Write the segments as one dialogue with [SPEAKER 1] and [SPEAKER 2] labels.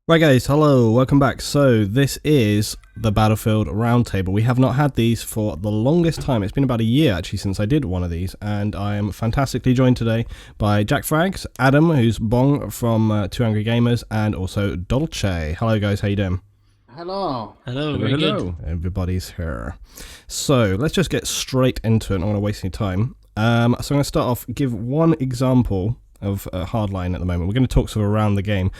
[SPEAKER 1] Right guys, hello, welcome back. So this is the Battlefield Roundtable. We have not had these for the longest time. It's been about a year actually since I did one of these, and I am fantastically joined today by Jackfrags, Adam, who's Bong from Two Angry Gamers, and also Dolce. Hello guys, how you doing?
[SPEAKER 2] Hello.
[SPEAKER 3] Hello, very good.
[SPEAKER 1] Everybody's here. So let's just get straight into it. I don't want to waste any time. So I'm going to start off, give one example of Hardline at the moment. We're going to talk sort of around the game.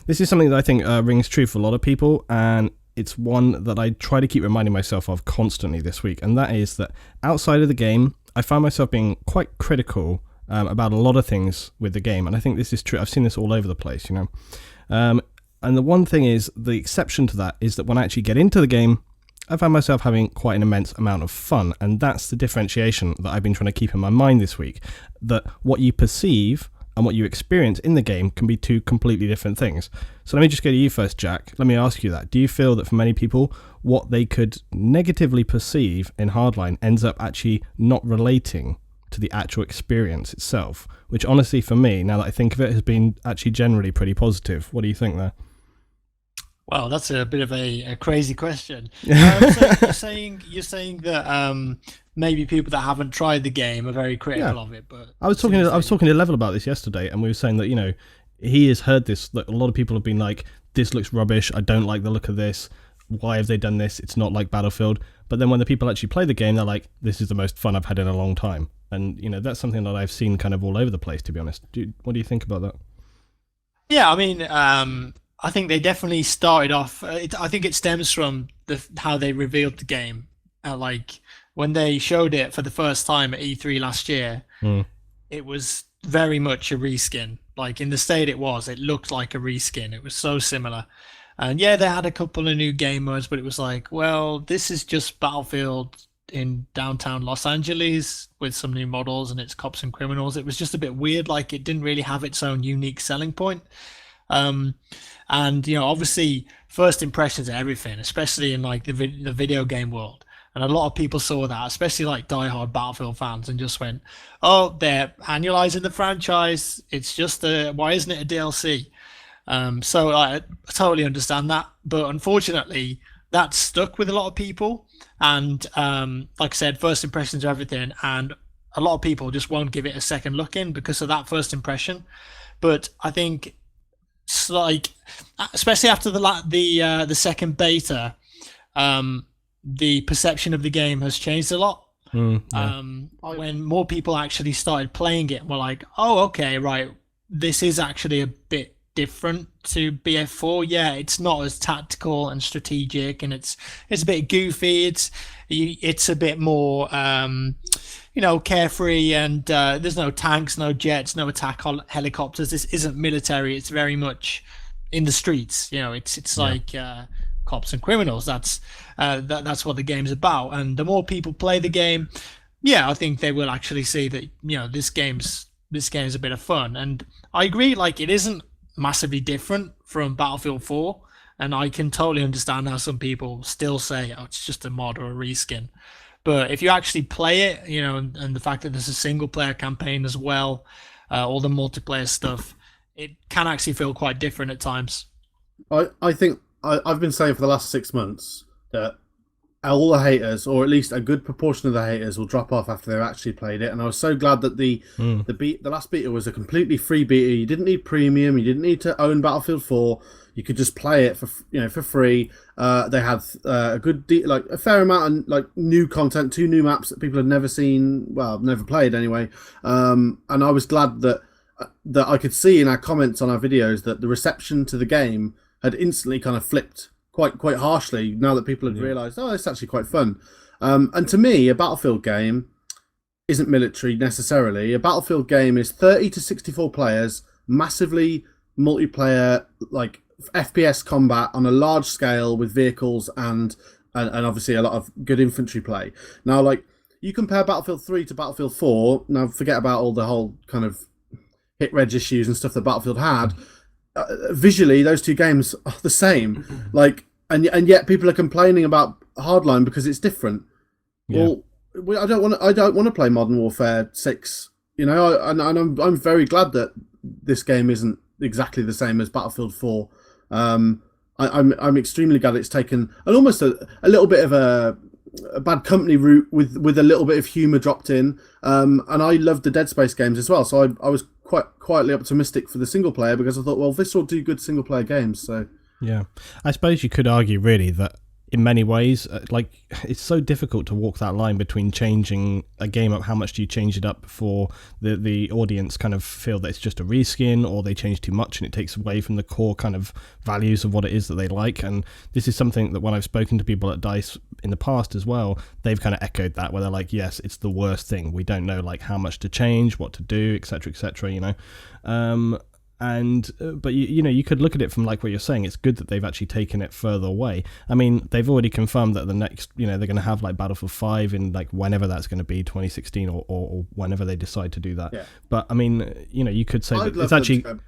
[SPEAKER 1] This is something that I think rings true for a lot of people, and it's one that I try to keep reminding myself of constantly this week, and that is that outside of the game, I find myself being quite critical about a lot of things with the game, and I think this is true. I've seen this all over the place, you know. And the one thing is, the exception to that is that when I actually get into the game, I find myself having quite an immense amount of fun, and that's the differentiation that I've been trying to keep in my mind this week, that what you perceive and what you experience in the game can be two completely different things. So let me just go to you first, Jack. Let me ask you that. Do you feel that for many people, what they could negatively perceive in Hardline ends up actually not relating to the actual experience itself? Which honestly, for me, now that I think of it, has been actually generally pretty positive. What do you think there?
[SPEAKER 3] Well, that's a bit of a crazy question. So you're saying that maybe people that haven't tried the game are very critical of it, but
[SPEAKER 1] I was talking to Level about this yesterday, and we were saying that, you know, he has heard this, that a lot of people have been like, this looks rubbish, I don't like the look of this, why have they done this, it's not like Battlefield. But then when the people actually play the game, they're like, this is the most fun I've had in a long time. And, you know, that's something that I've seen kind of all over the place, to be honest. What do you think about that?
[SPEAKER 3] yeah, I mean, I think they definitely started off. I think it stems from how they revealed the game, like when they showed it for the first time at E3 last year. It was very much a reskin. Like in the state it looked like a reskin. It was so similar. And yeah, they had a couple of new game modes, but it was like, well, this is just Battlefield in downtown Los Angeles with some new models and it's cops and criminals. It was just a bit weird. Like it didn't really have its own unique selling point. And you know, obviously, first impressions are everything, especially in like the video game world. And a lot of people saw that, especially like diehard Battlefield fans, and just went, "Oh, they're annualizing the franchise. It's just why isn't it a DLC?" So I totally understand that, but unfortunately, that stuck with a lot of people. And like I said, first impressions are everything, and a lot of people just won't give it a second look in because of that first impression. But I think, it's like, especially after the second beta, the perception of the game has changed a lot. When more people actually started playing it, were like, "Oh, okay, right, this is actually a bit different to BF4. Yeah, it's not as tactical and strategic, and it's a bit goofy. It's a bit more." Carefree, and there's no tanks, no jets, no attack helicopters. This isn't military. It's very much in the streets. You know, it's like cops and criminals. That's what the game's about. And the more people play the game, yeah, I think they will actually see that, you know, this game's a bit of fun. And I agree, like it isn't massively different from Battlefield 4, and I can totally understand how some people still say, "Oh, it's just a mod or a reskin." But if you actually play it, you know, and the fact that there's a single player campaign as well, all the multiplayer stuff, it can actually feel quite different at times.
[SPEAKER 2] I think I've been saying for the last 6 months that all the haters, or at least a good proportion of the haters, will drop off after they've actually played it. And I was so glad that the last beta was a completely free beta. You didn't need premium. You didn't need to own Battlefield 4. You could just play it for free. They had a fair amount of like new content, 2 new maps that people had never seen, well, never played anyway. And I was glad that I could see in our comments on our videos that the reception to the game had instantly kind of flipped quite harshly now that people had realised, oh, it's actually quite fun. And to me, a Battlefield game isn't military necessarily. A Battlefield game is 30 to 64 players, massively multiplayer, like FPS combat on a large scale with vehicles and obviously a lot of good infantry play. Now, like, you compare Battlefield 3 to Battlefield 4, now forget about all the whole kind of hit reg issues and stuff that Battlefield had. Visually, those two games are the same. Like, and yet people are complaining about Hardline because it's different. Yeah. Well, I don't want to play Modern Warfare 6. You know, and I'm very glad that this game isn't exactly the same as Battlefield 4. I'm extremely glad it's taken an almost a little bit of a bad company route with a little bit of humor dropped in. And I loved the Dead Space games as well, so I was quite quietly optimistic for the single player because I thought, well, this will do good single player games. So
[SPEAKER 1] yeah, I suppose you could argue really that in many ways, like it's so difficult to walk that line between changing a game up. How much do you change it up before the audience kind of feel that it's just a reskin, or they change too much and it takes away from the core kind of values of what it is that they like? And this is something that when I've spoken to people at DICE in the past as well, they've kind of echoed that, where they're like, yes, it's the worst thing. We don't know like how much to change, what to do, etc., you know. But you could look at it from like what you're saying. It's good that they've actually taken it further away. I mean, they've already confirmed that the next, they're going to have like Battlefield 5 in like whenever that's going to be, 2016 or whenever they decide to do that.
[SPEAKER 2] Yeah.
[SPEAKER 1] But I mean, you could say
[SPEAKER 2] I'd
[SPEAKER 1] that
[SPEAKER 2] love
[SPEAKER 1] it's
[SPEAKER 2] them
[SPEAKER 1] actually.
[SPEAKER 2] to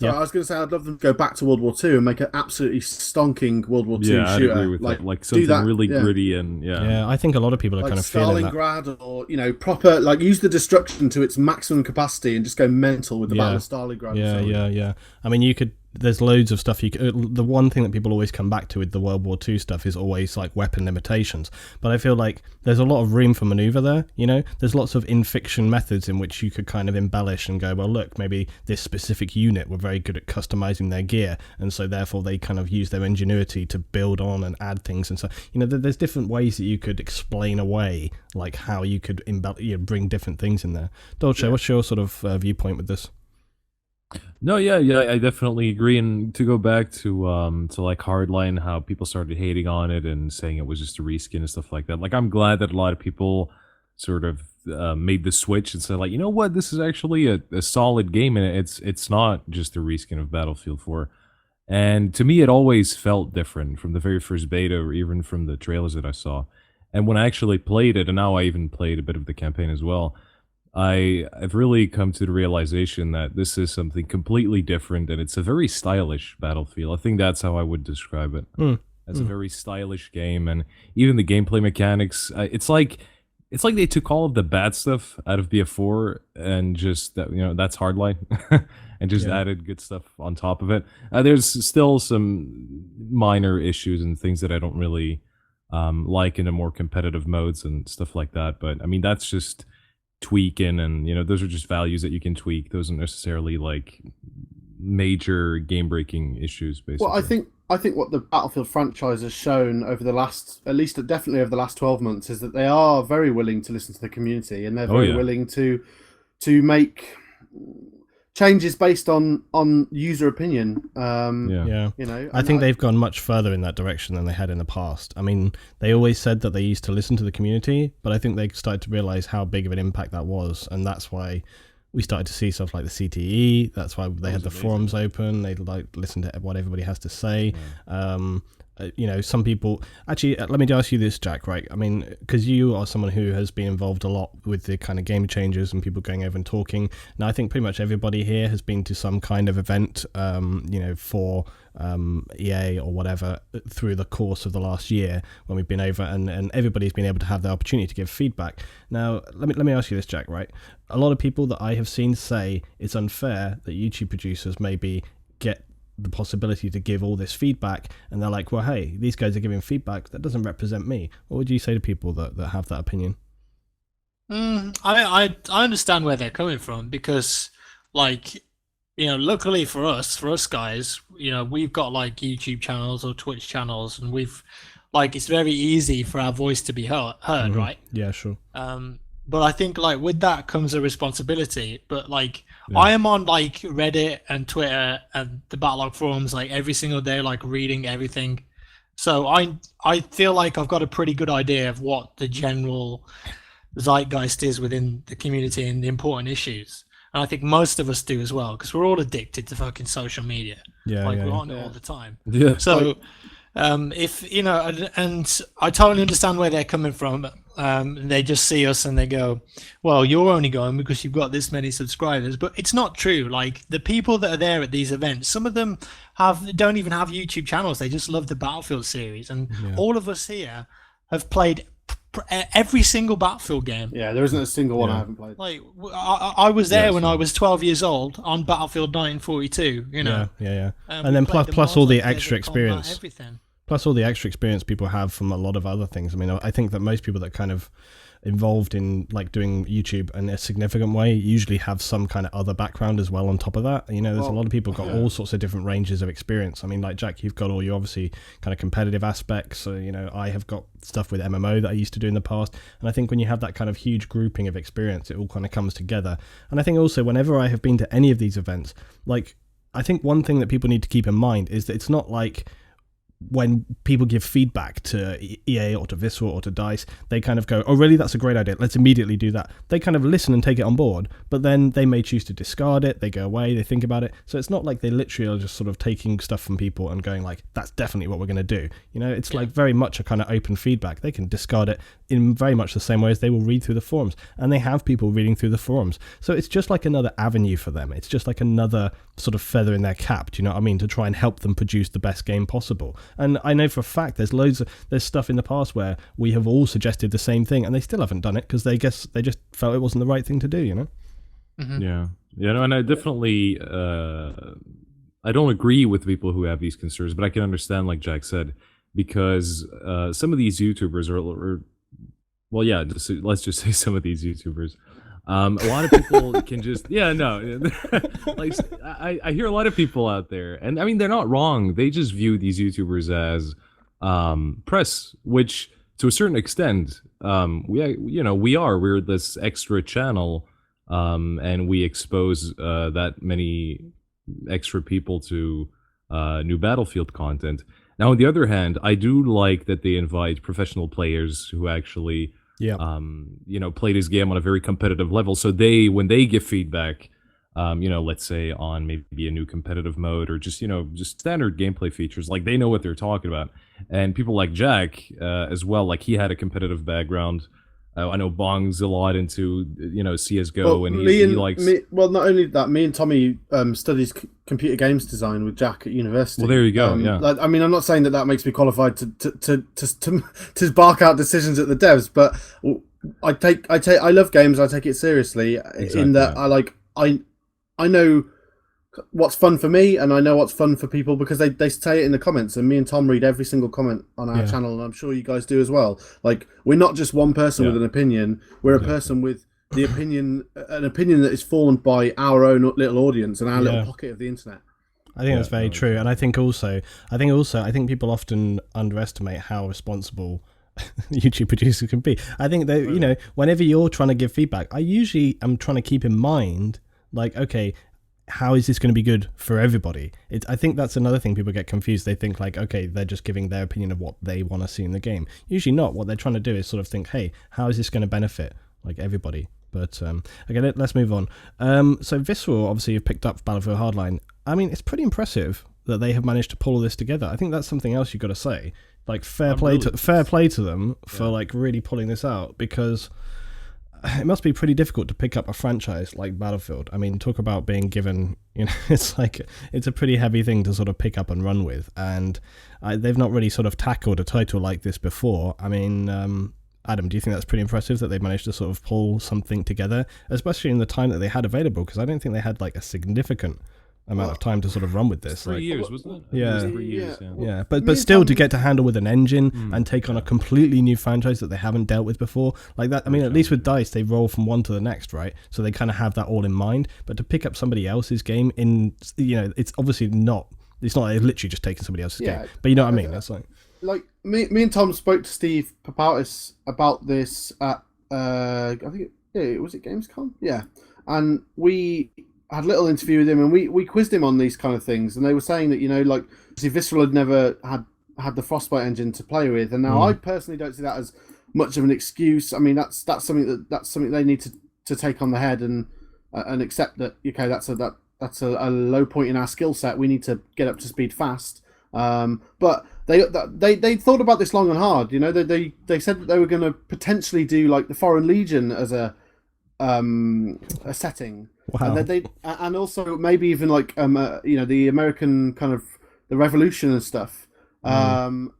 [SPEAKER 2] I was going to say I'd love them to go back to World War II and make an absolutely stonking World War II
[SPEAKER 4] Yeah, I'd
[SPEAKER 2] shooter.
[SPEAKER 4] agree with that. Like something really gritty and
[SPEAKER 1] Yeah, I think a lot of people are
[SPEAKER 2] like
[SPEAKER 1] kind of feeling that.
[SPEAKER 2] Stalingrad, or proper like use the destruction to its maximum capacity and just go mental with the Battle of Stalingrad.
[SPEAKER 1] Yeah. I mean, you could. There's loads of stuff. The one thing that people always come back to with the World War II stuff is always like weapon limitations. But I feel like there's a lot of room for maneuver there. There's lots of in-fiction methods in which you could kind of embellish and go, well, look, maybe this specific unit were very good at customizing their gear, and so therefore they kind of use their ingenuity to build on and add things. And so there's different ways that you could explain away like how you could bring different things in there. Dolce, what's your sort of viewpoint with this?
[SPEAKER 4] No, yeah, I definitely agree. And to go back to like Hardline, how people started hating on it and saying it was just a reskin and stuff like that. Like, I'm glad that a lot of people sort of made the switch and said, like, you know what, this is actually a solid game, and it's not just a reskin of Battlefield 4. And to me, it always felt different from the very first beta or even from the trailers that I saw. And when I actually played it, and now I even played a bit of the campaign as well, I've really come to the realization that this is something completely different, and it's a very stylish Battlefield. I think that's how I would describe it. As a very stylish game, and even the gameplay mechanics. It's like they took all of the bad stuff out of BF4 and just that's Hardline, and just added good stuff on top of it. There's still some minor issues and things that I don't really like in the more competitive modes and stuff like that. But I mean, that's just tweaking, and those are just values that you can tweak. Those aren't necessarily like major game breaking issues, basically.
[SPEAKER 2] Well, I think what the Battlefield franchise has shown over the last, at least definitely over the last 12 months, is that they are very willing to listen to the community, and they're very willing to make changes based on user opinion.
[SPEAKER 1] I think they've gone much further in that direction than they had in the past. I mean, they always said that they used to listen to the community, but I think they started to realize how big of an impact that was, and that's why we started to see stuff like the CTE. That's why they had the forums open. They'd like listen to what everybody has to say. Some people actually. Let me ask you this, Jack. Right? I mean, because you are someone who has been involved a lot with the kind of game changers and people going over and talking. Now, I think pretty much everybody here has been to some kind of event, for EA or whatever through the course of the last year when we've been over, and everybody's been able to have the opportunity to give feedback. Now, let me ask you this, Jack. Right? A lot of people that I have seen say it's unfair that YouTube producers maybe get the possibility to give all this feedback, and they're like, well, hey, these guys are giving feedback that doesn't represent me. What would you say to people that have that opinion?
[SPEAKER 3] I understand where they're coming from, because luckily for us guys, we've got like YouTube channels or Twitch channels, and we've it's very easy for our voice to be heard, right?
[SPEAKER 1] Yeah, sure.
[SPEAKER 3] But I think with that comes a responsibility. But I am on Reddit and Twitter and the Backlog forums every single day, reading everything. So I feel like I've got a pretty good idea of what the general zeitgeist is within the community and the important issues. And I think most of us do as well, because we're all addicted to fucking social media. We're on it all the time.
[SPEAKER 4] Yeah.
[SPEAKER 3] So if and I totally understand where they're coming from. They just see us and they go, well, you're only going because you've got this many subscribers. But it's not true. The people that are there at these events, some of them don't even have YouTube channels. They just love the Battlefield series. And all of us here have played every single Battlefield game.
[SPEAKER 2] Yeah, there isn't a single one I haven't played.
[SPEAKER 3] Like I was there when I was 12 years old on Battlefield 1942. You know.
[SPEAKER 1] Yeah. And then plus all the extra experience.
[SPEAKER 3] Everything.
[SPEAKER 1] Plus all the extra experience people have from a lot of other things. I mean, I think that most people that kind of involved in like doing YouTube in a significant way usually have some kind of other background as well on top of that. You know, there's a lot of people got all sorts of different ranges of experience. I mean, like Jack, you've got all your obviously kind of competitive aspects. So, you know, I have got stuff with MMO that I used to do in the past. And I think when you have that kind of huge grouping of experience, it all kind of comes together. And I think also whenever I have been to any of these events, like I think one thing that people need to keep in mind is that it's not like when people give feedback to EA or to Visceral or to DICE, they kind of go, oh, really? That's a great idea. Let's immediately do that. They kind of listen and take it on board, but then they may choose to discard it. They go away, they think about it. So it's not like they literally are just sort of taking stuff from people and going like, that's definitely what we're going to do. You know, it's like very much a kind of open feedback. They can discard it in very much the same way as they will read through the forums, and they have people reading through the forums. So it's just like another avenue for them. It's just like another sort of feather in their cap, do you know what I mean, to try and help them produce the best game possible. And I know for a fact there's stuff in the past where we have all suggested the same thing and they still haven't done it because they just felt it wasn't the right thing to do, you know.
[SPEAKER 4] Yeah, no, and I definitely I don't agree with people who have these concerns, but I can understand, like Jack said, because some of these YouTubers let's just say some of these YouTubers, a lot of people can just like I hear a lot of people out there, and I mean they're not wrong. They just view these YouTubers as press, which to a certain extent we're this extra channel, and we expose that many extra people to new Battlefield content. Now, on the other hand, I do like that they invite professional players who actually play this game on a very competitive level. So when they give feedback, let's say on maybe a new competitive mode or just standard gameplay features, like they know what they're talking about. And people like Jack as well, like he had a competitive background. I know Bong's a lot into CS:GO, and he likes.
[SPEAKER 2] Not only that, me and Tommy studies computer games design with Jack at university.
[SPEAKER 4] Well, there you go.
[SPEAKER 2] I mean, I'm not saying that makes me qualified to bark out decisions at the devs, but I love games. I take it seriously. Exactly. In that I know what's fun for me, and I know what's fun for people because they say it in the comments, and me and Tom read every single comment on our channel, and I'm sure you guys do as well. Like, we're not just one person with an opinion, we're a person with the opinion, an opinion that is formed by our own little audience and our little pocket of the internet.
[SPEAKER 1] I think that's very true, and I think people often underestimate how responsible YouTube producers can be. I think that whenever you're trying to give feedback, I usually am trying to keep in mind, like, okay, how is this going to be good for everybody? I think that's another thing people get confused. They think like, okay, they're just giving their opinion of what they want to see in the game. Usually not. What they're trying to do is sort of think, hey, how is this going to benefit like everybody? But okay, let's move on. So Visceral, obviously, you've picked up Battlefield Hardline. I mean, it's pretty impressive that they have managed to pull all this together. I think that's something else you've got to say. Like, fair play to them for like really pulling this out, because it must be pretty difficult to pick up a franchise like Battlefield. I mean, talk about being given, it's a pretty heavy thing to sort of pick up and run with. And they've not really sort of tackled a title like this before. I mean, Adam, do you think that's pretty impressive that they've managed to sort of pull something together, especially in the time that they had available? Because I don't think they had like a significant amount of time to sort of run with this.
[SPEAKER 4] 3 years, wasn't it?
[SPEAKER 1] Yeah.
[SPEAKER 4] 3 years,
[SPEAKER 1] yeah. But still, to get to handle with an engine and take on a completely new franchise that they haven't dealt with before, like that. I mean, at least with DICE, they roll from one to the next, right? So they kind of have that all in mind. But to pick up somebody else's game it's obviously not. It's not like they've literally just taken somebody else's game. But you know what I mean? That's
[SPEAKER 2] like me and Tom spoke to Steve Papoutis about this at I think was it Gamescom? Yeah, and we had a little interview with him, and we quizzed him on these kind of things, and they were saying that like Visceral had never had the Frostbite engine to play with, and now I personally don't see that as much of an excuse. I mean, that's something they need to take on the head and accept that that's a low point in our skill set. We need to get up to speed fast. But they thought about this long and hard. They said that they were going to potentially do like the Foreign Legion as a setting.
[SPEAKER 1] Wow.
[SPEAKER 2] And also maybe even like the American kind of the Revolution and stuff. And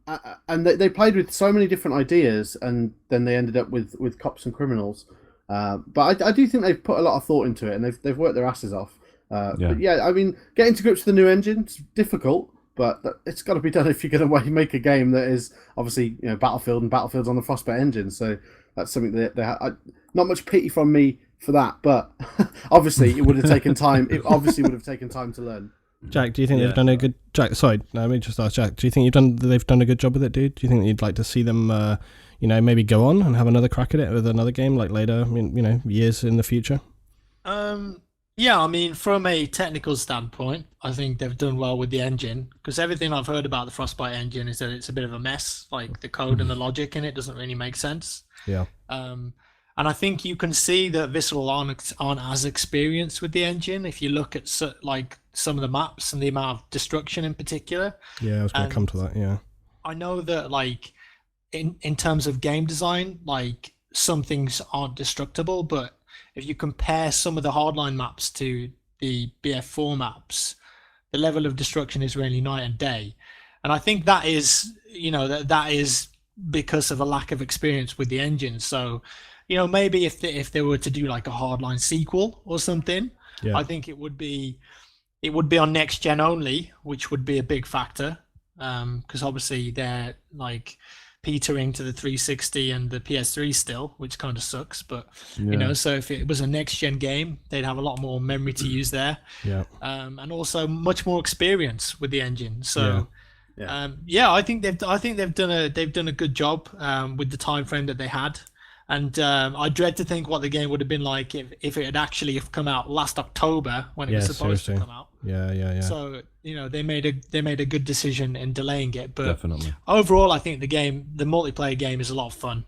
[SPEAKER 2] they played with so many different ideas, and then they ended up with Cops and Criminals. But I do think they've put a lot of thought into it, and they've worked their asses off. But yeah, I mean, getting to grips with the new engine is difficult, but it's got to be done if you're going to make a game that is obviously Battlefield, and Battlefield's on the Frostbite engine. So that's something that not much pity from me for that, but obviously it would have taken time. It obviously would have taken time to learn.
[SPEAKER 1] Jack, do you think they've done a good... Jack, sorry, let me just ask Jack. Do you think they've done a good job with it, dude? Do you think that you'd like to see them, maybe go on and have another crack at it with another game, like later, years in the future?
[SPEAKER 3] Yeah, I mean, from a technical standpoint, I think they've done well with the engine, because everything I've heard about the Frostbite engine is that it's a bit of a mess. Like, the code and the logic in it doesn't really make sense.
[SPEAKER 1] Yeah.
[SPEAKER 3] And I think you can see that Visceral aren't as experienced with the engine if you look at some of the maps and the amount of destruction in particular.
[SPEAKER 1] Yeah, I was going to come to that. Yeah,
[SPEAKER 3] I know that in terms of game design, some things aren't destructible, but if you compare some of the Hardline maps to the BF4 maps, the level of destruction is really night and day. And I think that is that is because of a lack of experience with the engine. So maybe if they were to do like a Hardline sequel or something, I think it would be on next gen only, which would be a big factor, because obviously they're petering to the 360 and the PS3 still, which kind of sucks. But so if it was a next gen game, they'd have a lot more memory to use there, and also much more experience with the engine. So I think they've done a good job with the time frame that they had. And I dread to think what the game would have been like if it had actually come out last October when it was supposed to come out.
[SPEAKER 1] Yeah.
[SPEAKER 3] So they made a good decision in delaying it. But
[SPEAKER 4] definitely,
[SPEAKER 3] overall, I think the multiplayer game is a lot of fun.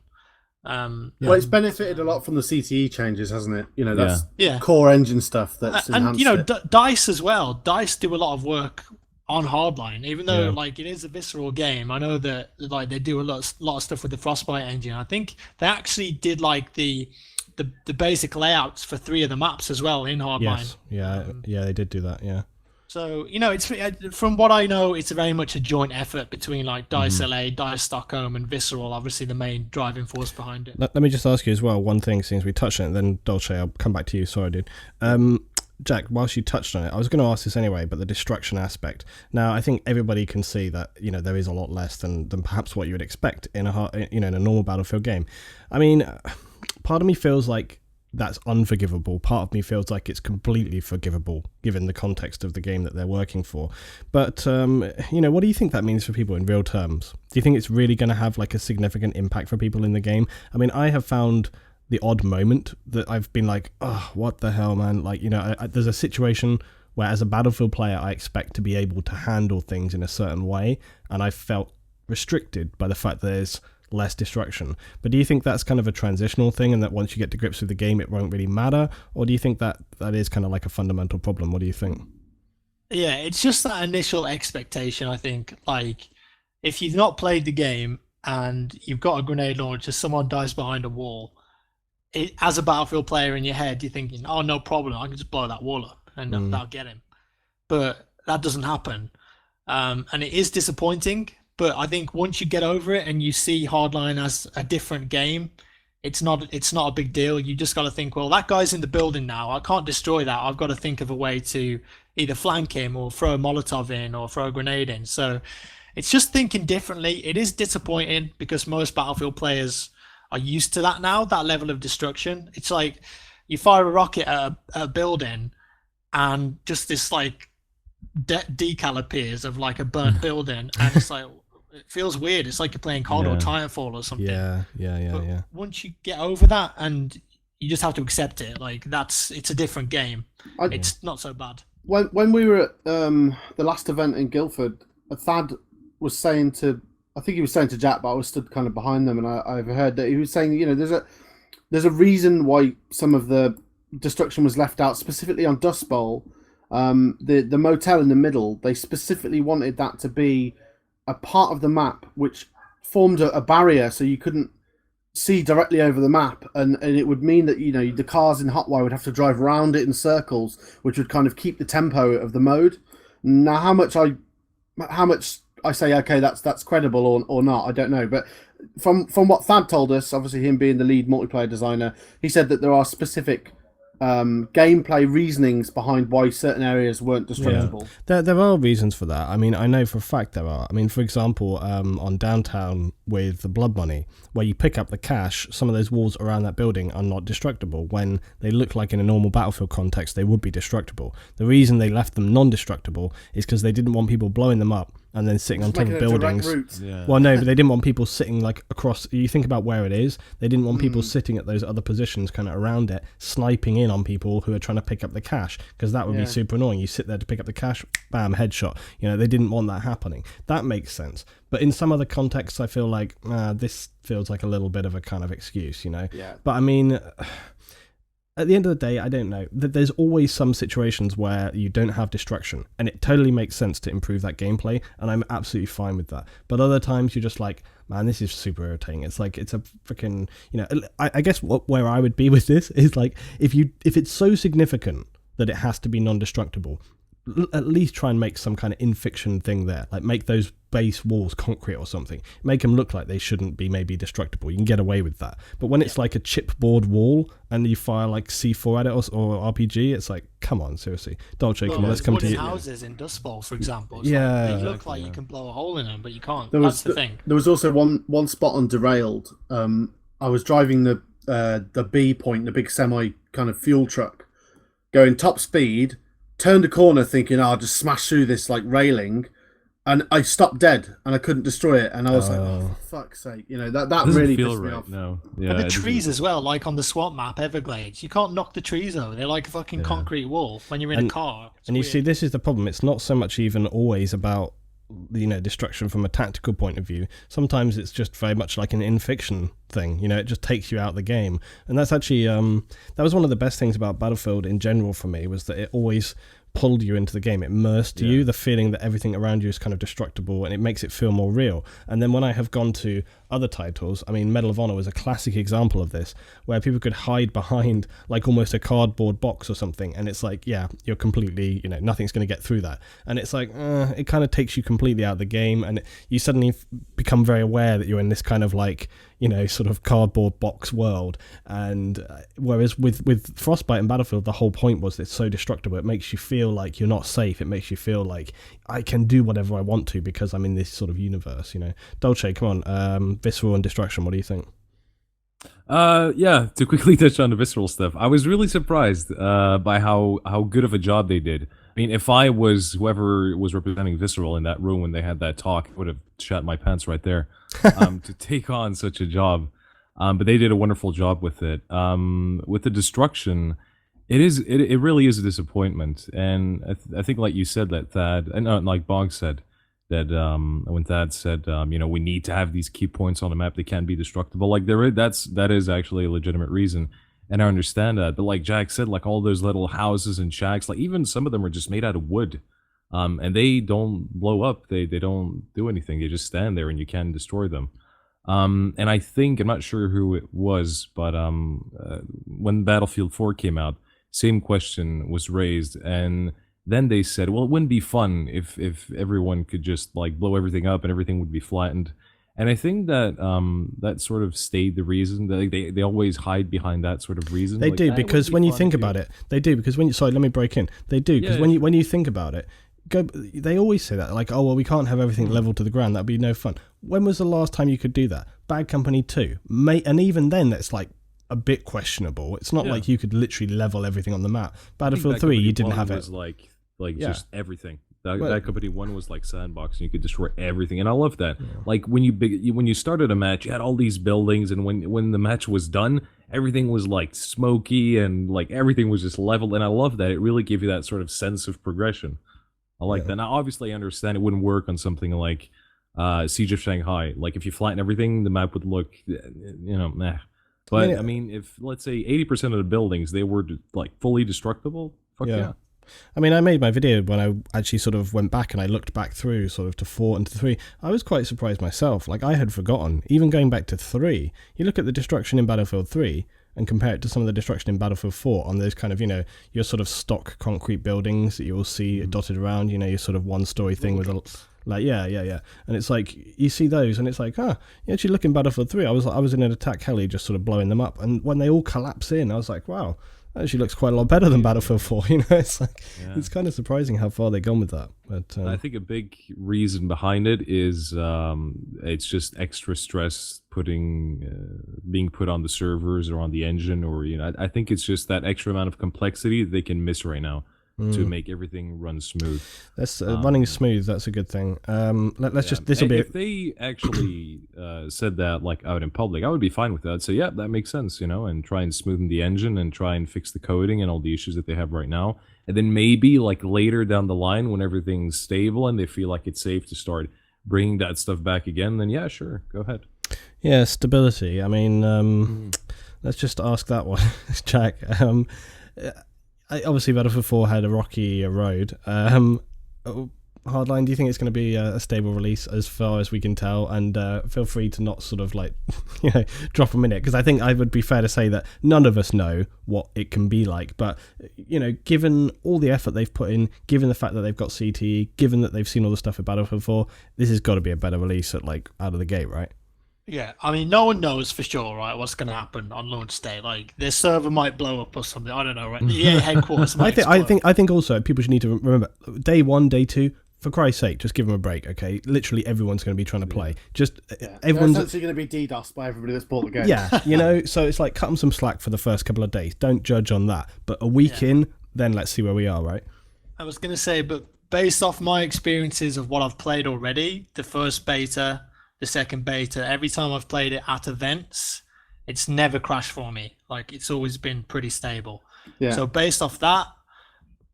[SPEAKER 2] Well, it's benefited a lot from the CTE changes, hasn't it? That's core engine stuff that's enhanced it.
[SPEAKER 3] DICE as well. DICE do a lot of work on Hardline, even though it is a Visceral game. I know that they do a lot of stuff with the Frostbite engine. I think they actually did the basic layouts for 3 of the maps as well in Hardline.
[SPEAKER 1] Yes. They did do that. Yeah.
[SPEAKER 3] So it's, from what I know, it's very much a joint effort between DICE LA, DICE Stockholm, and Visceral. Obviously, the main driving force behind it.
[SPEAKER 1] Let me just ask you as well one thing, since we touched on it. Then Dolce, I'll come back to you. Sorry, dude. Jack, whilst you touched on it, I was going to ask this anyway, but the destruction aspect. Now, I think everybody can see that there is a lot less than perhaps what you would expect in in a normal Battlefield game. I mean, part of me feels like that's unforgivable. Part of me feels like it's completely forgivable given the context of the game that they're working for. But what do you think that means for people in real terms? Do you think it's really going to have a significant impact for people in the game? I mean, I have found the odd moment that I've been like, oh, what the hell, man? There's a situation where as a Battlefield player, I expect to be able to handle things in a certain way, and I felt restricted by the fact that there's less destruction. But do you think that's kind of a transitional thing, and that once you get to grips with the game, it won't really matter? Or do you think that is kind of a fundamental problem? What do you think?
[SPEAKER 3] Yeah, it's just that initial expectation, I think. If you've not played the game and you've got a grenade launcher, someone dies behind a wall, as a Battlefield player in your head, you're thinking, oh, no problem, I can just blow that wall up and that'll get him. But that doesn't happen. And it is disappointing, but I think once you get over it and you see Hardline as a different game, it's not a big deal. You just got to think, well, that guy's in the building now. I can't destroy that. I've got to think of a way to either flank him or throw a Molotov in or throw a grenade in. So it's just thinking differently. It is disappointing because most Battlefield players are used to that now, that level of destruction. It's like you fire a rocket at a building and just this decal appears of a burnt building, and it's it feels weird. It's like you're playing COD or Titanfall or something.
[SPEAKER 1] Yeah.
[SPEAKER 3] Once you get over that, and you just have to accept it, it's a different game. It's not so bad.
[SPEAKER 2] When we were at the last event in Guildford, Thad was saying I think he was saying to Jack, but I was stood kind of behind them, and I overheard that he was saying, there's a reason why some of the destruction was left out, specifically on Dust Bowl. The motel in the middle, they specifically wanted that to be a part of the map which formed a barrier, so you couldn't see directly over the map, and it would mean that the cars in Hotwire would have to drive around it in circles, which would kind of keep the tempo of the mode. Now, how much I say, okay, that's credible or not. I don't know, but from what Thad told us, obviously him being the lead multiplayer designer, he said that there are specific gameplay reasonings behind why certain areas weren't destructible.
[SPEAKER 1] There are reasons for that. I mean, I know for a fact there are. I mean, for example, on Downtown with the Blood Money, where you pick up the cash, some of those walls around that building are not destructible when they look like in a normal Battlefield context they would be destructible. The reason they left them non-destructible is because they didn't want people blowing them up and then sitting on top of buildings.
[SPEAKER 4] Yeah.
[SPEAKER 1] Well, no, but they didn't want people sitting like across. You think about where it is. They didn't want people sitting at those other positions, kind of around it, sniping in on people who are trying to pick up the cash, because that would be super annoying. You sit there to pick up the cash, bam, headshot. You know, they didn't want that happening. That makes sense. But in some other contexts, I feel like this feels like a little bit of a kind of excuse, you know.
[SPEAKER 2] Yeah.
[SPEAKER 1] But I mean, at the end of the day, I don't know. There's always some situations where you don't have destruction, and it totally makes sense to improve that gameplay, and I'm absolutely fine with that. But other times you're just like, man, this is super irritating. It's like, it's a freaking, you know, I guess where I would be with this is like, if it's so significant that it has to be non-destructible, at least try and make some kind of in-fiction thing there. Like, make those base walls concrete or something. Make them look like they shouldn't be maybe destructible. You can get away with that. But when it's like a chipboard wall and you fire like C4 at it or RPG, it's like, come on, seriously. Dolce, come on, let's come to you.
[SPEAKER 3] Houses in Dust Bowl, for example. It's
[SPEAKER 1] Yeah.
[SPEAKER 3] they look like you can blow a hole in them, but you can't.
[SPEAKER 2] That's
[SPEAKER 3] the thing.
[SPEAKER 2] There was also one spot on Derailed. I was driving the B point, the big semi kind of fuel truck, going top speed, turned a corner thinking, I'll just smash through this like railing, and I stopped dead and I couldn't destroy it, and I was like, oh, for fuck's sake, you know, that really
[SPEAKER 4] feel
[SPEAKER 2] pissed me
[SPEAKER 4] right.
[SPEAKER 2] off.
[SPEAKER 4] No, yeah,
[SPEAKER 3] And the trees as well, like on the swamp map, Everglades, you can't knock the trees over. They're like a fucking concrete wall when you're in a car. It's
[SPEAKER 1] And you
[SPEAKER 3] weird.
[SPEAKER 1] see, this is the problem. It's not so much even always about, you know, destruction from a tactical point of view. Sometimes it's just very much like an in-fiction thing. You know, it just takes you out of the game. And that's actually that was one of the best things about Battlefield in general for me, was that it always pulled you into the game. It immersed you, the feeling that everything around you is kind of destructible, and it makes it feel more real. And then when I have gone to other titles, I mean, Medal of Honor was a classic example of this, where people could hide behind like almost a cardboard box or something, and it's like, yeah, you're completely, you know, nothing's going to get through that. And it's like, it kind of takes you completely out of the game, and you suddenly become very aware that you're in this kind of like, you know, sort of cardboard box world. And whereas with Frostbite and Battlefield, the whole point was it's so destructible. It makes you feel like you're not safe. It makes you feel like I can do whatever I want to because I'm in this sort of universe, you know. Dolce, come on, Visceral and Destruction, what do you think?
[SPEAKER 4] Yeah, to quickly touch on the Visceral stuff, I was really surprised by how good of a job they did. I mean, if I was whoever was representing Visceral in that room when they had that talk, I would have shat my pants right there to take on such a job. But they did a wonderful job with it. With the destruction, it really is a disappointment. And I think, like you said, that Thad, and like Bong said, that when Thad said, you know, we need to have these key points on the map, they can't be destructible. Like that is actually a legitimate reason. And I understand that, but like Jack said, like all those little houses and shacks, like even some of them are just made out of wood, and they don't blow up. They don't do anything. They just stand there, and you can destroy them. And I think, I'm not sure who it was, but when Battlefield 4 came out, same question was raised, and then they said, well, it wouldn't be fun if everyone could just like blow everything up and everything would be flattened. And I think that that sort of stayed the reason. That they always hide behind that sort of reason.
[SPEAKER 1] They
[SPEAKER 4] like,
[SPEAKER 1] do, because when you think about it, they do, because when you, sorry, let me break in. They do, because when you think about it, they always say that, like, oh, well, we can't have everything leveled to the ground. That'd be no fun. When was the last time you could do that? Bad Company 2. And even then, that's like a bit questionable. It's not like you could literally level everything on the map. Battlefield 3, you didn't have it.
[SPEAKER 4] Was like just everything. That Company 1 was like sandbox, and you could destroy everything, and I love that. Yeah. Like when you started a match, you had all these buildings, and when the match was done, everything was like smoky and like everything was just leveled, and I love that. It really gave you that sort of sense of progression. I like that. Now, obviously, I understand it wouldn't work on something like Siege of Shanghai. Like if you flatten everything, the map would look, you know, nah. But I mean, if let's say 80% of the buildings they were like fully destructible, fuck yeah.
[SPEAKER 1] I mean, I made my video when I actually sort of went back and I looked back through sort of to 4 and to 3. I was quite surprised myself. Like, I had forgotten, even going back to 3, you look at the destruction in Battlefield 3, and compare it to some of the destruction in Battlefield 4 on those kind of, your sort of stock concrete buildings that you'll see dotted around, your sort of one-story thing with a... Like, yeah. And it's like, you see those, and it's like, you actually look in Battlefield 3, I was in an attack heli just sort of blowing them up, and when they all collapse in, I was like, wow, that actually looks quite a lot better than Battlefield 4, It's like, it's kind of surprising how far they've gone with that. But
[SPEAKER 4] I think a big reason behind it is it's just extra stress being put on the servers or on the engine, or, I think it's just that extra amount of complexity that they can miss right now. To make everything run smooth.
[SPEAKER 1] That's running smooth. That's a good thing. Let's just. This will be.
[SPEAKER 4] If they actually said that like out in public, I would be fine with that. So yeah, that makes sense, and try and smoothen the engine and try and fix the coding and all the issues that they have right now. And then maybe like later down the line, when everything's stable and they feel like it's safe to start bringing that stuff back again, then yeah, sure, go ahead.
[SPEAKER 1] Yeah, stability. I mean, let's just ask that one, Jack. Obviously, Battlefield 4 had a rocky road. Hardline, do you think it's going to be a stable release as far as we can tell? And feel free to not sort of like, drop them in it, because I think I would be fair to say that none of us know what it can be like. But, given all the effort they've put in, given the fact that they've got CTE, given that they've seen all the stuff at Battlefield 4, this has got to be a better release at like out of the gate, right?
[SPEAKER 3] Yeah, I mean, no one knows for sure, right, what's going to happen on launch day. Like, their server might blow up or something. I don't know, right? The EA headquarters might explode.
[SPEAKER 1] I think also people should need to remember, day 1, day 2, for Christ's sake, just give them a break, okay? Literally everyone's going to be trying to play. Everyone's
[SPEAKER 2] essentially going to be DDoSed by everybody that's bought the game.
[SPEAKER 1] Yeah, so it's like cut them some slack for the first couple of days. Don't judge on that. But a week in, then let's see where we are, right?
[SPEAKER 3] I was going to say, but based off my experiences of what I've played already, the first beta, the second beta, every time I've played it at events, it's never crashed for me. Like, it's always been pretty stable. Yeah. So based off that,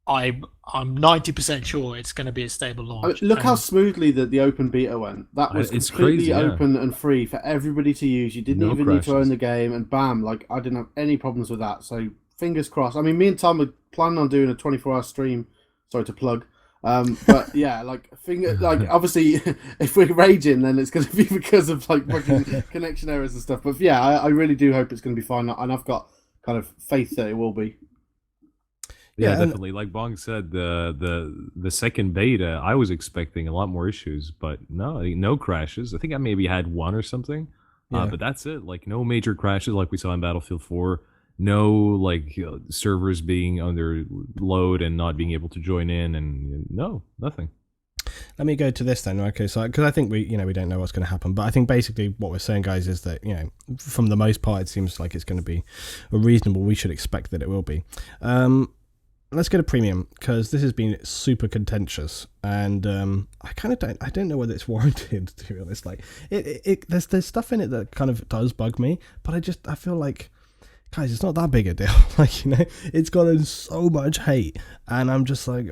[SPEAKER 3] I'm 90% sure it's going to be a stable launch.
[SPEAKER 2] Look how smoothly the open beta went. That was completely open and free for everybody to use. You didn't even need to own the game, and bam, like, I didn't have any problems with that. So fingers crossed. I mean, me and Tom were planning on doing a 24-hour stream. Sorry to plug. But yeah, obviously, if we're raging, then it's going to be because of like connection errors and stuff. But yeah, I really do hope it's going to be fine, and I've got kind of faith that it will be.
[SPEAKER 4] Yeah, definitely. Like Bong said, the second beta, I was expecting a lot more issues, but no crashes. I think I maybe had one or something, but that's it. Like, no major crashes like we saw in Battlefield 4. No, like, servers being under load and not being able to join in, and no, nothing.
[SPEAKER 1] Let me go to this then, okay? So, because I think we don't know what's going to happen, but I think basically what we're saying, guys, is that from the most part, it seems like it's going to be reasonable. We should expect that it will be. Let's go to premium, because this has been super contentious, and I don't know whether it's warranted, to be honest. Like, there's stuff in it that kind of does bug me, but I feel like, guys, it's not that big a deal. Like, it's gotten so much hate, and I'm just like,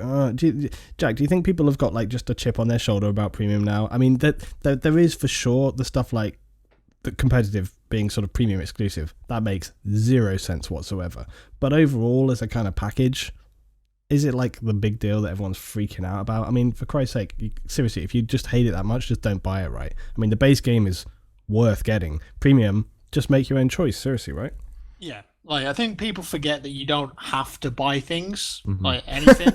[SPEAKER 1] Jack, do you think people have got like just a chip on their shoulder about premium now? I mean, there is for sure the stuff like the competitive being sort of premium exclusive. That makes zero sense whatsoever. But overall, as a kind of package, is it like the big deal that everyone's freaking out about? I mean, for Christ's sake, seriously, if you just hate it that much, just don't buy it, right? I mean, the base game is worth getting. Premium, just make your own choice, seriously, right?
[SPEAKER 3] Yeah, like, I think people forget that you don't have to buy things, like anything.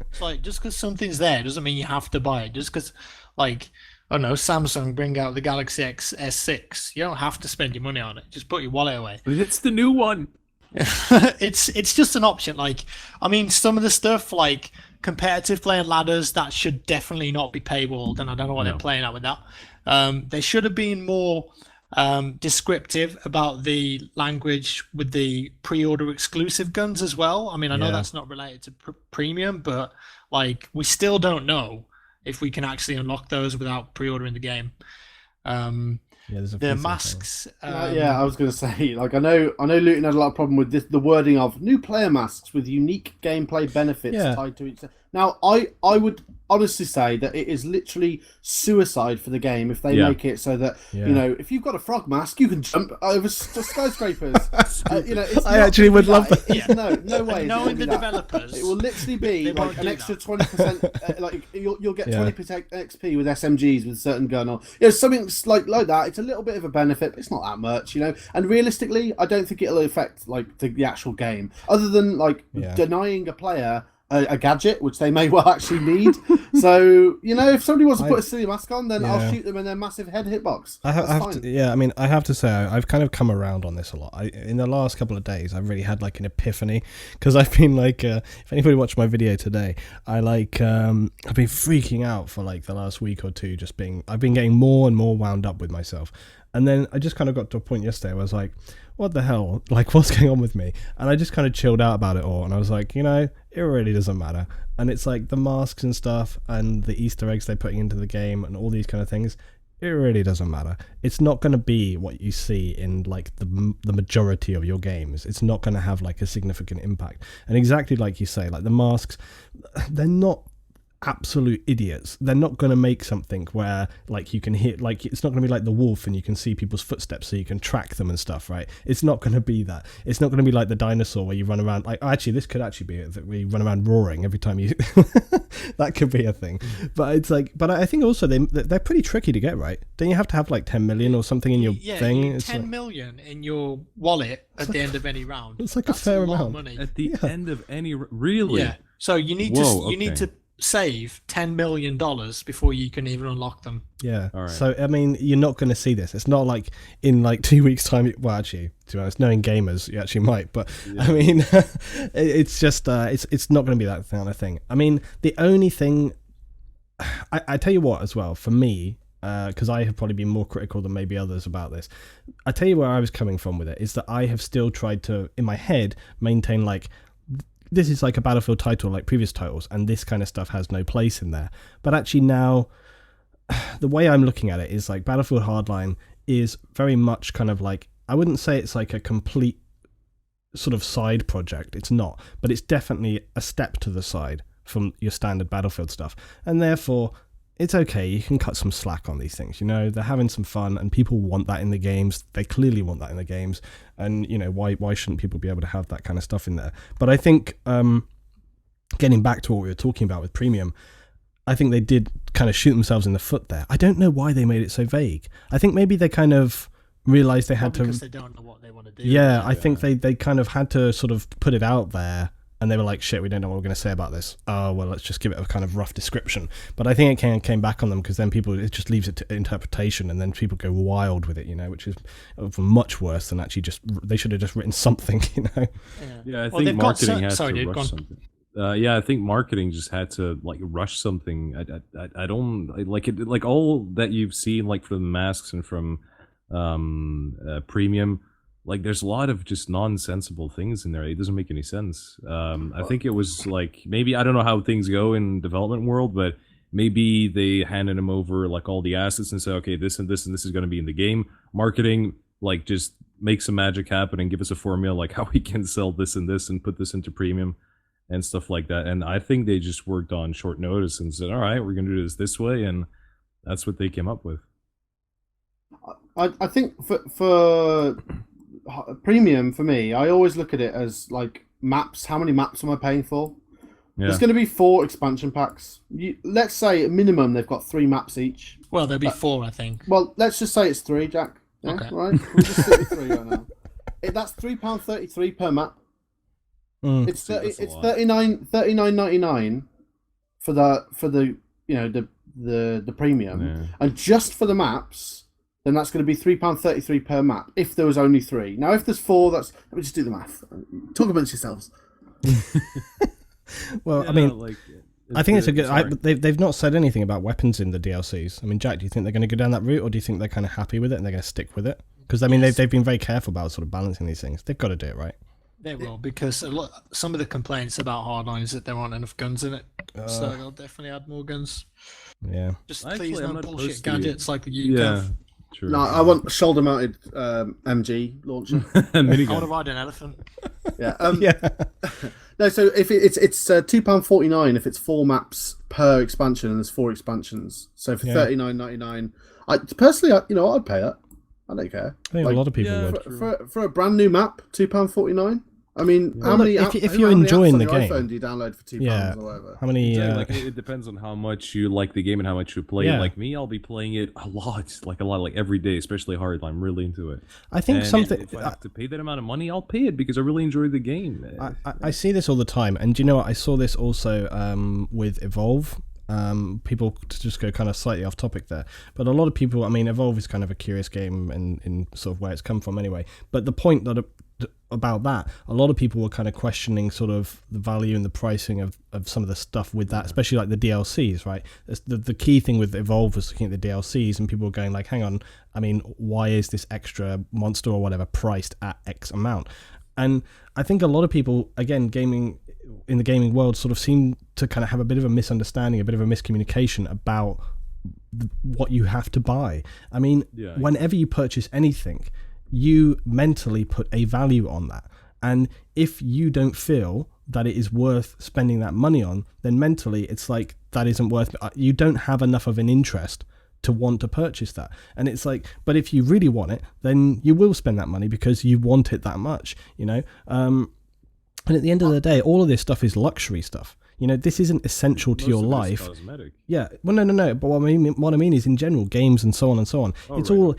[SPEAKER 3] It's like, just because something's there doesn't mean you have to buy it. Just because, like, I don't know, Samsung bring out the Galaxy S6, you don't have to spend your money on it. Just put your wallet away.
[SPEAKER 4] But it's the new one.
[SPEAKER 3] It's just an option. Like, I mean, some of the stuff like competitive play and ladders, that should definitely not be paywalled, and I don't know what they're playing at with that. They should have been more descriptive about the language with the pre-order exclusive guns as well. I mean, I know that's not related to premium, but like, we still don't know if we can actually unlock those without pre-ordering the game. The masks.
[SPEAKER 2] I was going to say, like, I know Luton had a lot of problem with this, the wording of new player masks with unique gameplay benefits tied to each. Now, I would honestly say that it is literally suicide for the game if they make it so that if you've got a frog mask, you can jump over skyscrapers.
[SPEAKER 1] I actually would love that.
[SPEAKER 2] No way.
[SPEAKER 3] Knowing the developers,
[SPEAKER 2] it will literally be like an extra 20%. Like you'll get 20% XP with SMGs with a certain gun, or something like that. It's a little bit of a benefit, but it's not that much, And realistically, I don't think it'll affect like the actual game, other than like denying a player a gadget, which they may well actually need. So, if somebody wants to put a silly mask on, then I'll shoot them in their massive head hitbox.
[SPEAKER 1] I have to say, I've kind of come around on this a lot. In the last couple of days, I've really had like an epiphany, because I've been like, if anybody watched my video today, I've been freaking out for like the last week or two, I've been getting more and more wound up with myself. And then I just kind of got to a point yesterday where I was like, what the hell? Like, what's going on with me? And I just kind of chilled out about it all. And I was like, it really doesn't matter. And it's like the masks and stuff and the Easter eggs they're putting into the game and all these kind of things. It really doesn't matter. It's not going to be what you see in like the majority of your games. It's not going to have like a significant impact. And exactly like you say, like the masks, they're not absolute idiots. They're not going to make something where like you can hit, like it's not going to be like the wolf and you can see people's footsteps so you can track them and stuff, right? It's not going to be that. It's not going to be like the dinosaur where you run around like, actually this could actually be it, that we run around roaring every time you that could be a thing. But it's like, but I think also they're pretty tricky to get right. Don't you have to have like 10 million or something in your thing?
[SPEAKER 3] It's 10 million in your wallet at the end of any round.
[SPEAKER 1] It's like a fair amount
[SPEAKER 3] of money
[SPEAKER 4] at the end of any really.
[SPEAKER 3] Yeah. So you need to save $10 million before you can even unlock them.
[SPEAKER 1] Yeah.
[SPEAKER 4] All right.
[SPEAKER 1] So I mean, you're not going to see this. It's not like in like 2 weeks' time. Well, actually, to be honest, knowing gamers, you actually might. But I mean, it's just it's not going to be that kind of thing. I mean, the only thing I tell you what, as well, for me, because I have probably been more critical than maybe others about this. I tell you where I was coming from with it is that I have still tried to, in my head, maintain like, this is like a Battlefield title like previous titles, and this kind of stuff has no place in there. But actually now, the way I'm looking at it is like Battlefield Hardline is very much kind of like, I wouldn't say it's like a complete sort of side project. It's not, but it's definitely a step to the side from your standard Battlefield stuff. And therefore, it's okay, you can cut some slack on these things, they're having some fun and people want that in the games. They clearly want that in the games, and why shouldn't people be able to have that kind of stuff in there? But I think getting back to what we were talking about with premium, I think they did kind of shoot themselves in the foot there. I don't know why they made it so vague. I think maybe they kind of realized they had to,
[SPEAKER 3] because they don't know what they want to do.
[SPEAKER 1] Yeah, I think they kind of had to sort of put it out there. And they were like, shit, we don't know what we're going to say about this. Oh, well, let's just give it a kind of rough description. But I think it came back on them, because then it just leaves it to interpretation, and then people go wild with it, which is much worse than actually they should have just written something,
[SPEAKER 4] Yeah, I think marketing had to rush something. I think marketing just had to like rush something. I don't like it. Like all that you've seen, like from masks and from premium. Like, there's a lot of just nonsensical things in there. It doesn't make any sense. I think it was like, maybe, I don't know how things go in development world, but maybe they handed him over like all the assets and said, okay, this and this and this is going to be in the game. Marketing, like, just make some magic happen and give us a formula like how we can sell this and this and put this into premium and stuff like that. And I think they just worked on short notice and said, all right, we're going to do this way. And that's what they came up with.
[SPEAKER 2] I think for premium, for me, I always look at it as like maps. How many maps am I paying for? There's going to be 4 expansion packs. Let's say at minimum they've got 3 maps each.
[SPEAKER 3] Well, there'll be 4, I think.
[SPEAKER 2] Well, let's just say it's 3, Jack. Yeah,
[SPEAKER 3] okay.
[SPEAKER 2] Right? We'll just stick with 3 right now. That's £3.33 per map. It's $39.99 for the the premium, and just for the maps. Then that's going to be £3.33 per map if there was only 3. Now, if there's 4, let me just do the math. Talk amongst yourselves.
[SPEAKER 1] Well, I mean, I think it's a good. They've not said anything about weapons in the DLCs. I mean, Jack, do you think they're going to go down that route, or do you think they're kind of happy with it and they're going to stick with it? Because I mean, they've been very careful about sort of balancing these things. They've got to do it right.
[SPEAKER 3] They will, because some of the complaints about Hardline is that there aren't enough guns in it. So they'll definitely add more guns.
[SPEAKER 1] Yeah.
[SPEAKER 3] Just please no bullshit gadgets like the UK.
[SPEAKER 4] True.
[SPEAKER 2] No, I want shoulder-mounted MG launcher.
[SPEAKER 3] I want to ride an elephant.
[SPEAKER 2] Yeah. No, so if it's £2.49 if it's 4 maps per expansion, and there's 4 expansions. So for £39.99, I'd pay that. I don't care.
[SPEAKER 1] I think a lot of people would.
[SPEAKER 2] For a brand new map, £2.49. I mean, how many?
[SPEAKER 1] If you're enjoying the game,
[SPEAKER 2] iPhone do you download for £2 or whatever?
[SPEAKER 1] How many?
[SPEAKER 4] It depends on how much you like the game and how much you play it. Like me, I'll be playing it a lot, like every day, especially Hardline. I'm really into it.
[SPEAKER 1] I think
[SPEAKER 4] if I have to pay that amount of money, I'll pay it because I really enjoy the game.
[SPEAKER 1] I see this all the time, and do you know what? I saw this also with Evolve. People, to just go kind of slightly off topic there, but a lot of people, I mean, Evolve is kind of a curious game in sort of where it's come from anyway. But the point about that, a lot of people were kind of questioning sort of the value and the pricing of some of the stuff with that, especially like the DLCs, right? The key thing with Evolve was looking at the DLCs, and people were going like, hang on, I mean, why is this extra monster or whatever priced at X amount? And I think a lot of people, again, in the gaming world sort of seem to kind of have a bit of a misunderstanding, a bit of a miscommunication about what you have to buy. I mean, whenever you purchase anything, you mentally put a value on that. And if you don't feel that it is worth spending that money on, then mentally it's like, that isn't worth it. You don't have enough of an interest to want to purchase that. And it's like, but if you really want it, then you will spend that money because you want it that much, you know? And at the end of the day, all of this stuff is luxury stuff. You know, this isn't essential to your life.
[SPEAKER 4] Cosmetic.
[SPEAKER 1] Yeah. Well, no. But what I mean is, in general, games and so on and so on. It's all.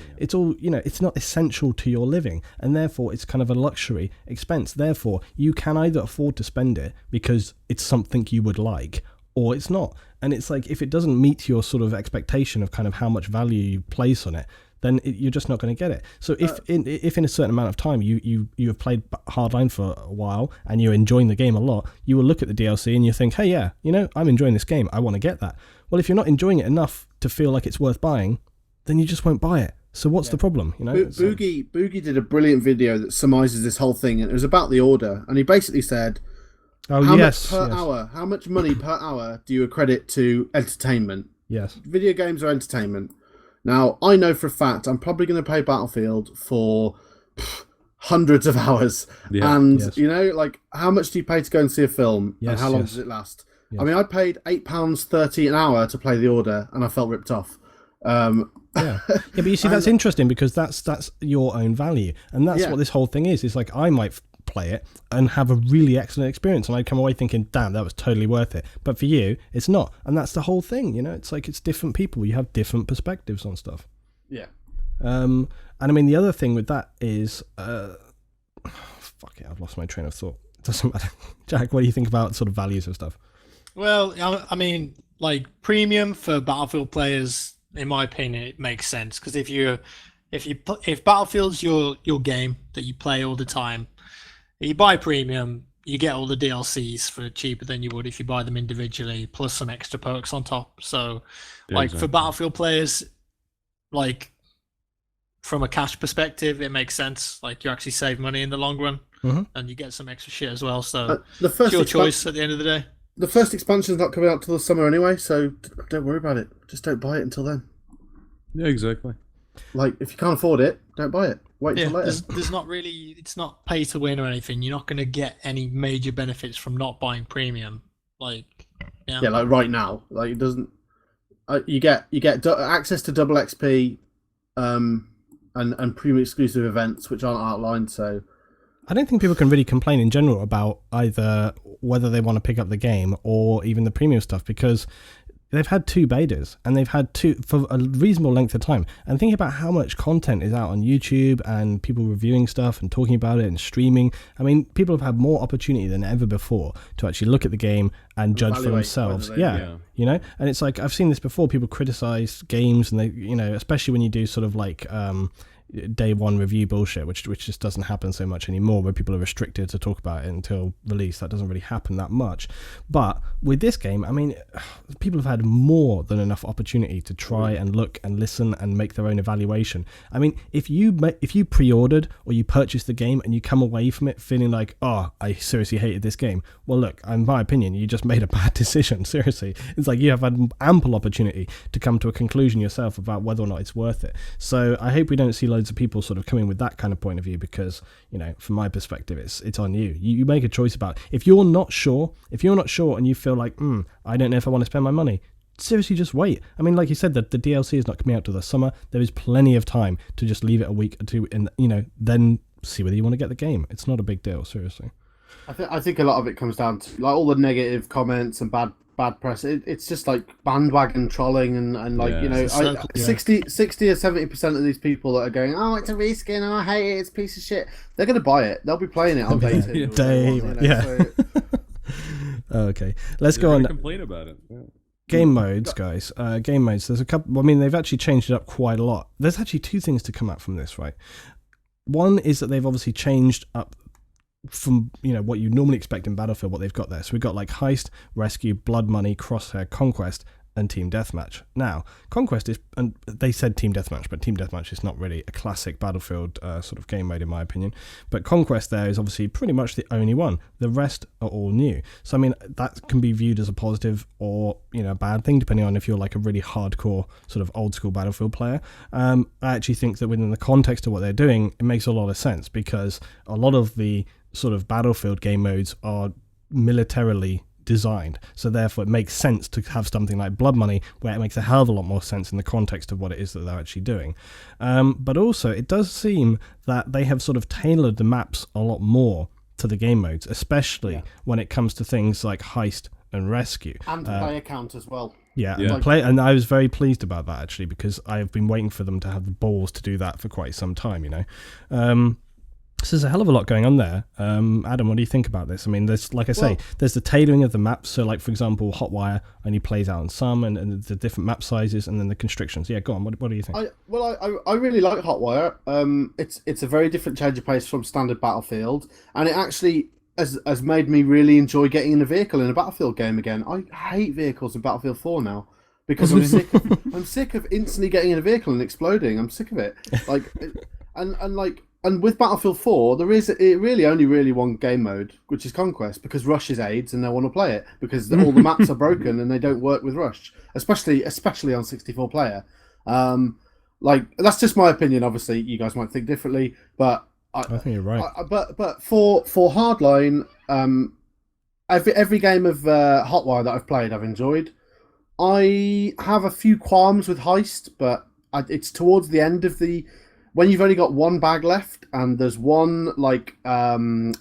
[SPEAKER 1] You know, it's not essential to your living, and therefore it's kind of a luxury expense. Therefore, you can either afford to spend it because it's something you would like, or it's not. And it's like, if it doesn't meet your sort of expectation of kind of how much value you place on it, then you're just not going to get it. So if in a certain amount of time you have played Hardline for a while and you're enjoying the game a lot, you will look at the DLC and you think, hey, yeah, you know, I'm enjoying this game, I want to get that. Well, if you're not enjoying it enough to feel like it's worth buying, then you just won't buy it. So what's the problem? You know,
[SPEAKER 2] Bongeh did a brilliant video that surmises this whole thing, and it was about the order, and he basically said, how much money per hour do you accredit to entertainment?
[SPEAKER 1] Yes.
[SPEAKER 2] Video games are entertainment. Now, I know for a fact I'm probably going to play Battlefield for hundreds of hours. Yeah, and, you know, like, how much do you pay to go and see a film? And how long does it last? Yes. I mean, I paid £8.30 an hour to play The Order, and I felt ripped off.
[SPEAKER 1] But you see, that's interesting because that's your own value. And that's what this whole thing is. It's like, I might play it and have a really excellent experience, and I'd come away thinking, damn, that was totally worth it. But for you, it's not. And that's the whole thing, you know. It's like, it's different people, you have different perspectives on stuff. And I mean, the other thing with that is fuck it, I've lost my train of thought. It doesn't matter. Jack, what do you think about sort of values of stuff?
[SPEAKER 3] Well, I mean, like, premium for Battlefield players, in my opinion, it makes sense, because if Battlefield's your game that you play all the time, you buy premium, you get all the DLCs for cheaper than you would if you buy them individually, plus some extra perks on top. So, for Battlefield players, like, from a cash perspective, it makes sense. Like, you actually save money in the long run, and you get some extra shit as well. So, it's your choice at the end of the day.
[SPEAKER 2] The first expansion's not coming out till the summer anyway, so don't worry about it. Just don't buy it until then.
[SPEAKER 4] Yeah, exactly.
[SPEAKER 2] Like, if you can't afford it, don't buy it. Wait till later.
[SPEAKER 3] There's not really, it's not pay to win or anything. You're not going to get any major benefits from not buying premium. Like,
[SPEAKER 2] like right now, like, it doesn't. You get access to double XP, and premium exclusive events which aren't outlined. So,
[SPEAKER 1] I don't think people can really complain in general about either whether they want to pick up the game or even the premium stuff, because they've had 2 betas, and they've had 2 for a reasonable length of time. And think about how much content is out on YouTube and people reviewing stuff and talking about it and streaming. I mean, people have had more opportunity than ever before to actually look at the game and judge for themselves. You know, and it's like, I've seen this before. People criticize games, and they, you know, especially when you do sort of like day one review bullshit, which just doesn't happen so much anymore, where people are restricted to talk about it until release. That doesn't really happen that much. But with this game, I mean, people have had more than enough opportunity to try and look and listen and make their own evaluation. I mean, if you pre-ordered or you purchased the game and you come away from it feeling like, oh, I seriously hated this game, well, look, in my opinion, you just made a bad decision. Seriously, it's like you have had ample opportunity to come to a conclusion yourself about whether or not it's worth it. So I hope we don't see loads loads of people sort of coming with that kind of point of view, because, you know, from my perspective, it's on you. You make a choice about it. If you're not sure and you feel like, I don't know if I want to spend my money, seriously, just wait. I mean, like you said, that the DLC is not coming out till the summer. There is plenty of time to just leave it a week or two, and, you know, then see whether you want to get the game. It's not a big deal, seriously.
[SPEAKER 2] I think a lot of it comes down to like all the negative comments and bad press. It's just like bandwagon trolling and like, you know, 60 or 70% of these people that are going, oh, it's a reskin, oh, I hate it, it's a piece of shit, they're going to buy it. They'll be playing it on day 2.
[SPEAKER 1] Okay, let's go on.
[SPEAKER 4] Complain about it. Yeah.
[SPEAKER 1] Game modes, guys. Game modes. There's a couple. I mean, they've actually changed it up quite a lot. There's actually two things to come out from this, right? One is that they've obviously changed up from, you know, what you normally expect in Battlefield, what they've got there. So we've got like Heist, Rescue, Blood Money, Crosshair, Conquest, and Team Deathmatch. Now, Conquest is, and they said Team Deathmatch, but Team Deathmatch is not really a classic Battlefield sort of game mode in my opinion. But Conquest there is obviously pretty much the only one. The rest are all new. So I mean, that can be viewed as a positive or, you know, a bad thing, depending on if you're like a really hardcore sort of old school Battlefield player. I actually think that within the context of what they're doing, it makes a lot of sense, because a lot of the sort of Battlefield game modes are militarily designed, so therefore it makes sense to have something like Blood Money, where it makes a hell of a lot more sense in the context of what it is that they're actually doing. But also it does seem that they have sort of tailored the maps a lot more to the game modes, especially when it comes to things like Heist and Rescue,
[SPEAKER 2] and player count as well.
[SPEAKER 1] And I was very pleased about that, actually, because I have been waiting for them to have the balls to do that for quite some time, you know. So there's a hell of a lot going on there. Adam, what do you think about this? I mean, there's, like I say, there's the tailoring of the maps. So, like, for example, Hotwire only plays out on some, and the different map sizes, and then the constrictions. Yeah, go on. What do you think?
[SPEAKER 2] I really like Hotwire. It's a very different change of pace from standard Battlefield, and it actually has made me really enjoy getting in a vehicle in a Battlefield game again. I hate vehicles in Battlefield 4 now, because I'm sick of instantly getting in a vehicle and exploding. I'm sick of it. Like, and with Battlefield 4, there is really only one game mode, which is Conquest, because Rush is AIDS and no one will play it, because all the maps are broken and they don't work with Rush, especially on 64 player. Like, that's just my opinion. Obviously, you guys might think differently, but I
[SPEAKER 1] think you're right.
[SPEAKER 2] But for Hardline, every game of Hotwire that I've played, I've enjoyed. I have a few qualms with Heist, but it's towards the end of when you've only got one bag left and there's one like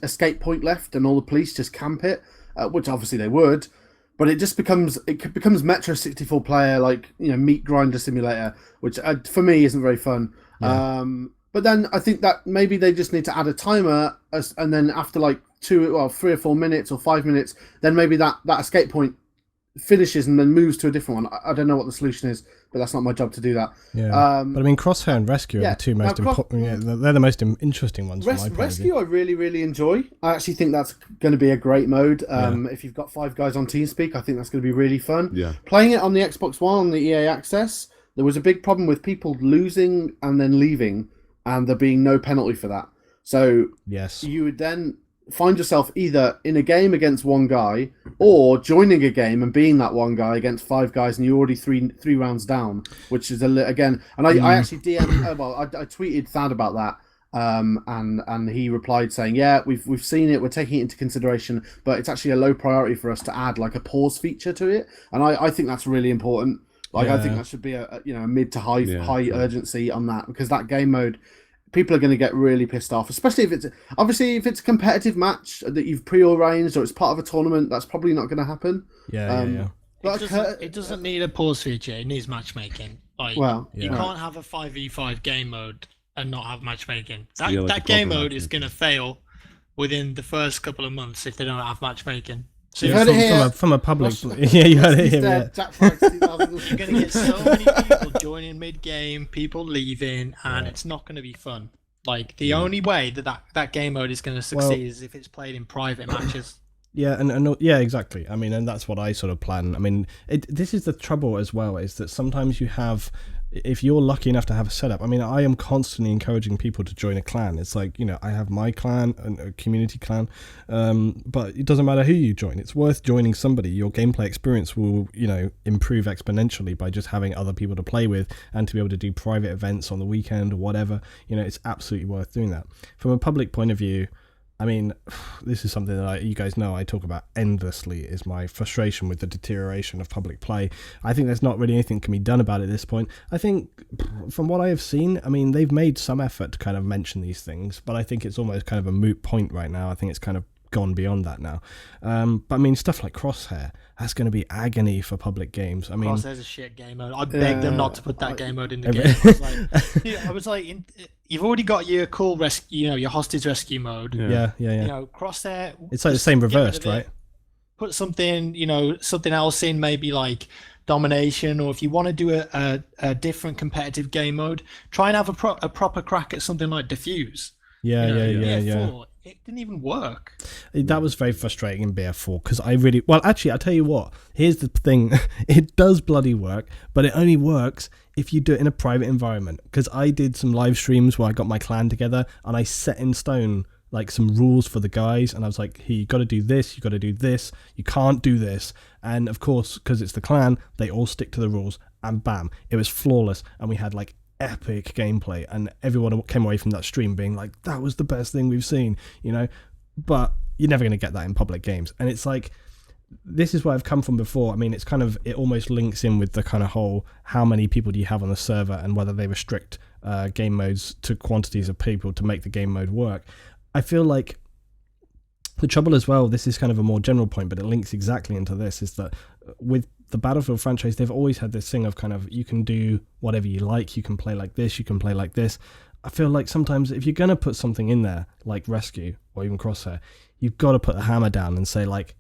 [SPEAKER 2] escape point left, and all the police just camp it, which obviously they would, but it becomes Metro 64 player, like, you know, meat grinder simulator, which for me isn't very fun. Yeah. But then I think that maybe they just need to add a timer, and then after like 3 or 4 minutes or 5 minutes, then maybe that escape point finishes and then moves to a different one. I don't know what the solution is, but that's not my job to do that.
[SPEAKER 1] Yeah. But I mean, Crosshair and Rescue are the two most important. They're the most interesting ones.
[SPEAKER 2] Rescue, I really, really enjoy. I actually think that's going to be a great mode. If you've got 5 guys on TeamSpeak, I think that's going to be really fun. Yeah. Playing it on the Xbox One on the EA Access, there was a big problem with people losing and then leaving, and there being no penalty for that. So
[SPEAKER 1] yes,
[SPEAKER 2] you would then find yourself either in a game against one guy, or joining a game and being that one guy against 5 guys, and you're already three rounds down, which is again. And I actually I tweeted Thad about that, and he replied saying, yeah, we've seen it, we're taking it into consideration, but it's actually a low priority for us to add like a pause feature to it, and I think that's really important. Like, I think that should be a mid to high urgency on that, because that game mode, people are going to get really pissed off, especially if it's a competitive match that you've pre-arranged or it's part of a tournament. That's probably not going to happen.
[SPEAKER 3] But it doesn't need a pause feature. It needs matchmaking. Like, you can't have a 5v5 game mode and not have matchmaking. That game mode is going to fail within the first couple of months if they don't have matchmaking. So
[SPEAKER 1] you heard it here from a public. You heard it here.
[SPEAKER 3] Jackfrags, you're going to get so many people joining mid-game, people leaving, and it's not going to be fun. Like, the only way that game mode is going to succeed is if it's played in private matches.
[SPEAKER 1] Yeah, and exactly. I mean, and that's what I sort of plan. I mean, this is the trouble as well, is that sometimes you have if you're lucky enough to have a setup, I mean, I am constantly encouraging people to join a clan. It's like, you know, I have my clan, a community clan, but it doesn't matter who you join. It's worth joining somebody. Your gameplay experience will, you know, improve exponentially by just having other people to play with and to be able to do private events on the weekend or whatever. You know, it's absolutely worth doing that. From a public point of view, I mean, this is something that you guys know I talk about endlessly, is my frustration with the deterioration of public play. I think there's not really anything can be done about it at this point. I think, from what I have seen, I mean, they've made some effort to kind of mention these things, but I think it's almost kind of a moot point right now. I think it's kind of gone beyond that now. But I mean, stuff like Crosshair, that's going to be agony for public games. I mean,
[SPEAKER 3] Crosshair's a shit game mode. I begged them not to put that game mode in the game. I was like, you've already got your cool rescue, you know, your hostage rescue mode.
[SPEAKER 1] Yeah.
[SPEAKER 3] You know, Crosshair.
[SPEAKER 1] It's like the same reversed, right?
[SPEAKER 3] Put something, you know, something else in, maybe like domination, or if you want to do a different competitive game mode, try and have a proper crack at something like Diffuse.
[SPEAKER 1] Yeah.
[SPEAKER 3] It didn't even work.
[SPEAKER 1] That was very frustrating in BF4 because actually, I'll tell you what, here's the thing. It does bloody work, but it only works if you do it in a private environment. Because I did some live streams where I got my clan together and I set in stone like some rules for the guys, and I was like, hey, you got to do this, you got to do this, you can't do this. And of course, because it's the clan, they all stick to the rules, and bam, it was flawless, and we had like epic gameplay, and everyone came away from that stream being like, that was the best thing we've seen, you know. But you're never going to get that in public games, and it's like, this is where I've come from before. I mean, it's kind of, it almost links in with the kind of whole, how many people do you have on the server and whether they restrict game modes to quantities of people to make the game mode work. I feel like the trouble as well, this is kind of a more general point, but it links exactly into this, is that with the Battlefield franchise, they've always had this thing of kind of, you can do whatever you like, you can play like this, you can play like this. I feel like sometimes if you're going to put something in there, like Rescue or even Crosshair, you've got to put the hammer down and say, like,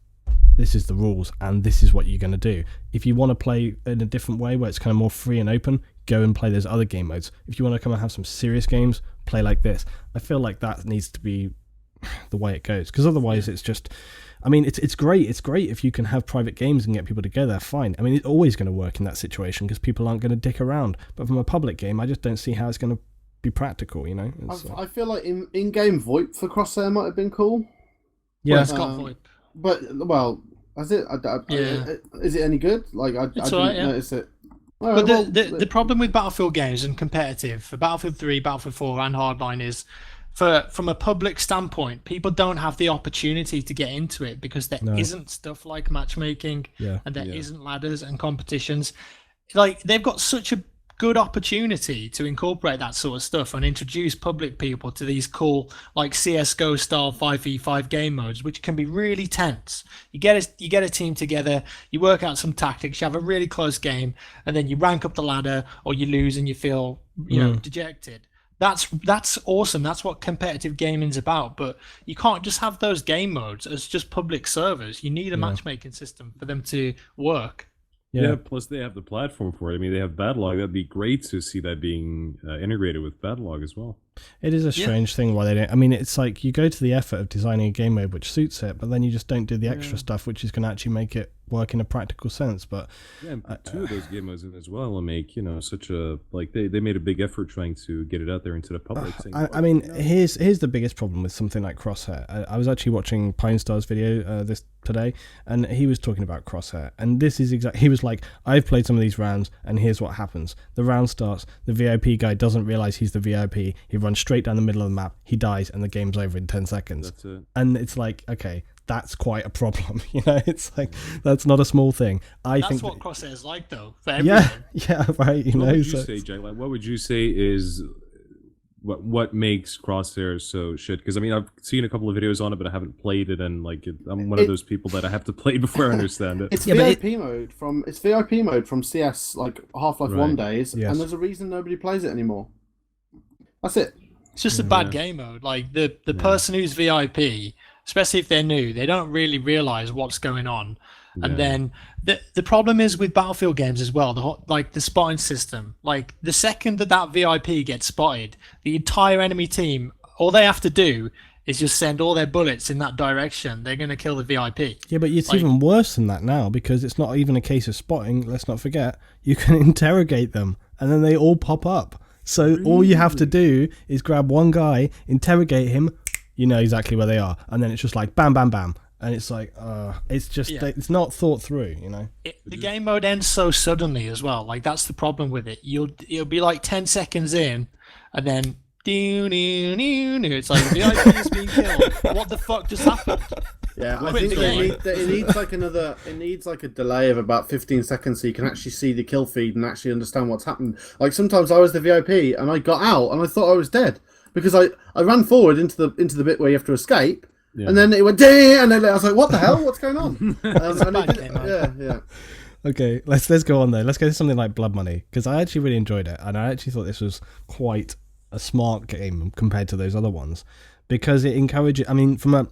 [SPEAKER 1] this is the rules and this is what you're going to do. If you want to play in a different way where it's kind of more free and open, go and play those other game modes. If you want to come and have some serious games, play like this. I feel like that needs to be the way it goes, because otherwise it's just, I mean, it's great if you can have private games and get people together, fine. I mean, it's always going to work in that situation because people aren't going to dick around, but from a public game I just don't see how it's going to be practical, you know.
[SPEAKER 2] I feel like in-game VoIP for Crosshair might have been cool.
[SPEAKER 1] Yeah,
[SPEAKER 3] well, it's got VoIP.
[SPEAKER 2] But, well, is it? Is it any good? Like, I didn't notice it.
[SPEAKER 3] But the problem with Battlefield games and competitive, for Battlefield 3, Battlefield 4 and Hardline is, from a public standpoint, people don't have the opportunity to get into it because there isn't stuff like matchmaking and there isn't ladders and competitions. Like, they've got such a good opportunity to incorporate that sort of stuff and introduce public people to these cool, like, CSGO style 5v5 game modes, which can be really tense. You get a team together, you work out some tactics, you have a really close game, and then you rank up the ladder or you lose and you feel, you know, dejected. That's awesome. That's what competitive gaming's about. But you can't just have those game modes as just public servers. You need a matchmaking system for them to work.
[SPEAKER 4] Yeah, plus they have the platform for it. I mean, they have Battlelog. That'd be great to see that being integrated with Battlelog as well.
[SPEAKER 1] It is a strange thing why they don't. I mean, it's like you go to the effort of designing a game mode which suits it, but then you just don't do the extra stuff which is going to actually make it work in a practical sense. But
[SPEAKER 4] and two of those game modes in as well will make, you know, such a, like, they made a big effort trying to get it out there into the public.
[SPEAKER 1] I mean, here's the biggest problem with something like Crosshair. I was actually watching Pine Star's video today, and he was talking about Crosshair, and this is exactly, he was like, I've played some of these rounds, and here's what happens. The round starts, the VIP guy doesn't realize he's the VIP, he runs straight down the middle of the map, he dies, and the game's over in 10 seconds.
[SPEAKER 4] That's it.
[SPEAKER 1] And it's like, okay, that's quite a problem, you know. It's like, that's not a small thing.
[SPEAKER 3] That's what Crosshair is like, though, for everyone.
[SPEAKER 1] Yeah, right.
[SPEAKER 4] What would you say, Jack? Like, what would you say is what makes Crosshair so shit? Because I mean, I've seen a couple of videos on it, but I haven't played it, and like, I'm one of those people that I have to play before I understand it.
[SPEAKER 2] It's VIP mode from CS, like Half-Life 1 days, and there's a reason nobody plays it anymore. That's it.
[SPEAKER 3] It's just a bad game mode. Like, the person who's VIP, especially if they're new, they don't really realize what's going on. And then the problem is with Battlefield games as well, the spotting system. Like, the second that VIP gets spotted, the entire enemy team, all they have to do is just send all their bullets in that direction. They're going to kill the VIP.
[SPEAKER 1] Yeah, but it's even worse than that now, because it's not even a case of spotting. Let's not forget, you can interrogate them and then they all pop up. So all you have to do is grab one guy, interrogate him, you know exactly where they are, and then it's just like bam, bam, bam, and it's like, it's just it's not thought through, you know.
[SPEAKER 3] The game mode ends so suddenly as well. Like that's the problem with it. It'll be like 10 seconds in, and then it's like VIP is being killed. What the fuck just happened?
[SPEAKER 2] Yeah, I think it needs like a delay of about 15 seconds so you can actually see the kill feed and actually understand what's happened. Like sometimes I was the VIP and I got out and I thought I was dead because I ran forward into the bit where you have to escape, and then it went ding, and then I was like, what the hell? What's going on? Yeah.
[SPEAKER 1] Okay, let's go on though. Let's go to something like Blood Money, because I actually really enjoyed it, and I actually thought this was quite a smart game compared to those other ones, because it encourages. I mean, from a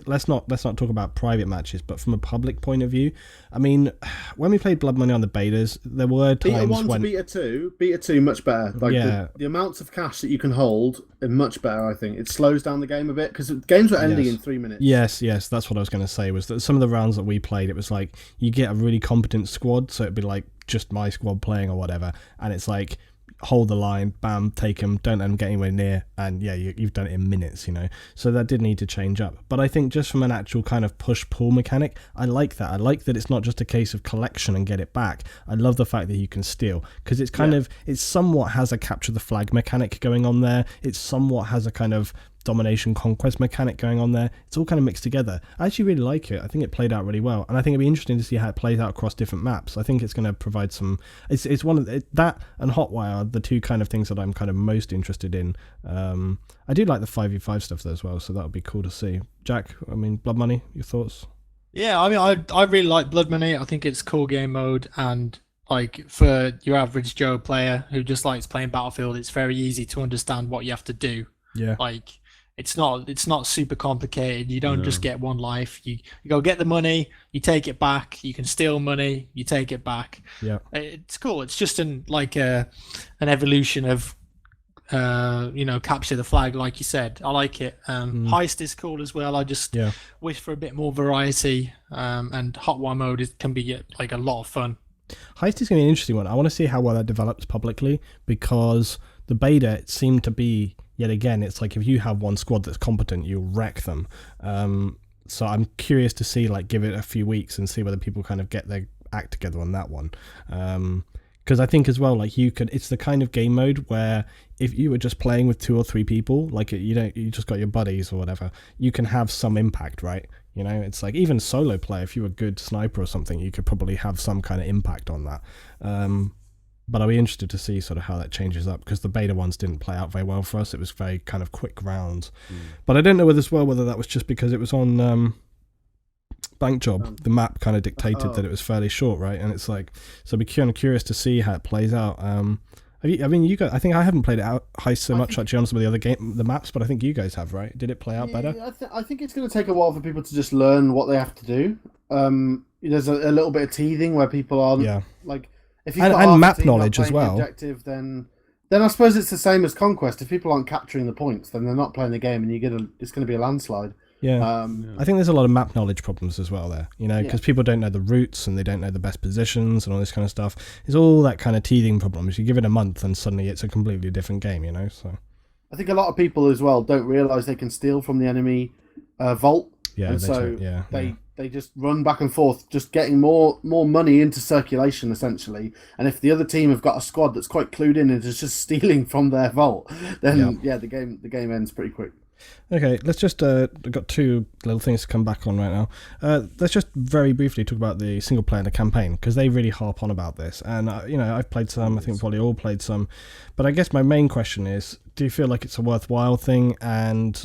[SPEAKER 1] let's not talk about private matches, but from a public point of view, I mean, when we played Blood Money on the betas, there were times
[SPEAKER 2] beta 1
[SPEAKER 1] when
[SPEAKER 2] to beta 2 much better. Like the amounts of cash that you can hold are much better. I think it slows down the game a bit because games were ending in 3 minutes.
[SPEAKER 1] Yes, that's what I was going to say. Was that some of the rounds that we played, it was like you get a really competent squad, so it'd be like just my squad playing or whatever, and it's like, hold the line, bam, take them, don't let them get anywhere near, and you've done it in minutes, you know. So that did need to change up. But I think just from an actual kind of push-pull mechanic, I like that. I like that it's not just a case of collection and get it back. I love the fact that you can steal, because it's kind of, it somewhat has a capture the flag mechanic going on there. It somewhat has a kind of domination conquest mechanic going on there. It's all kind of mixed together. I actually really like it. I think it played out really well, and I think it'd be interesting to see how it plays out across different maps. I think it's going to provide some, it's one of that and Hotwire are the two kind of things that I'm kind of most interested in. I do like the 5v5 stuff though as well, so that would be cool to see. Jack, I mean, Blood Money, your thoughts?
[SPEAKER 3] Yeah, I mean, I really like Blood Money. I think it's cool game mode, and like for your average Joe player who just likes playing Battlefield, it's very easy to understand what you have to do.
[SPEAKER 1] Yeah.
[SPEAKER 3] Like it's not super complicated. You don't just get one life. You go get the money, you take it back. You can steal money, you take it back.
[SPEAKER 1] Yeah,
[SPEAKER 3] it's cool. It's just an evolution of capture the flag, like you said. I like it. Heist is cool as well. I just wish for a bit more variety. And Hotwire mode can be like a lot of fun.
[SPEAKER 1] Heist is going to be an interesting one. I want to see how well that develops publicly, because the beta seemed to be, yet again, it's like if you have one squad that's competent, you'll wreck them. So I'm curious to see, like, give it a few weeks and see whether people kind of get their act together on that one. Because I think as well, like, it's the kind of game mode where if you were just playing with 2 or 3 people, like you just got your buddies or whatever, you can have some impact, right? You know, it's like even solo play, if you're a good sniper or something, you could probably have some kind of impact on that. But I'll be interested to see sort of how that changes up, because the beta ones didn't play out very well for us. It was very kind of quick rounds. But I don't know whether that was just because it was on Bank Job. The map kind of dictated that it was fairly short, right? And it's like, so I'll be kind of curious to see how it plays out. You guys, I think I haven't played it out Heist so much actually on some of the other the maps, but I think you guys have, right? Did it play out better?
[SPEAKER 2] I think it's going to take a while for people to just learn what they have to do. There's a little bit of teething where people aren't like, if you've got
[SPEAKER 1] map knowledge as well.
[SPEAKER 2] Objective, then I suppose it's the same as Conquest. If people aren't capturing the points, then they're not playing the game, and it's going to be a landslide.
[SPEAKER 1] Yeah. I think there's a lot of map knowledge problems as well there, you know, because people don't know the routes and they don't know the best positions and all this kind of stuff. It's all that kind of teething problems. You give it a month and suddenly it's a completely different game, you know. So
[SPEAKER 2] I think a lot of people as well don't realise they can steal from the enemy vault.
[SPEAKER 1] Yeah,
[SPEAKER 2] and they just run back and forth, just getting more money into circulation essentially. And if the other team have got a squad that's quite clued in and is just stealing from their vault, then the game ends pretty quick.
[SPEAKER 1] Okay, let's just I've got 2 little things to come back on right now. Let's just very briefly talk about the single player and the campaign, because they really harp on about this. And I've played some. I think probably all played some. But I guess my main question is: do you feel like it's a worthwhile thing? And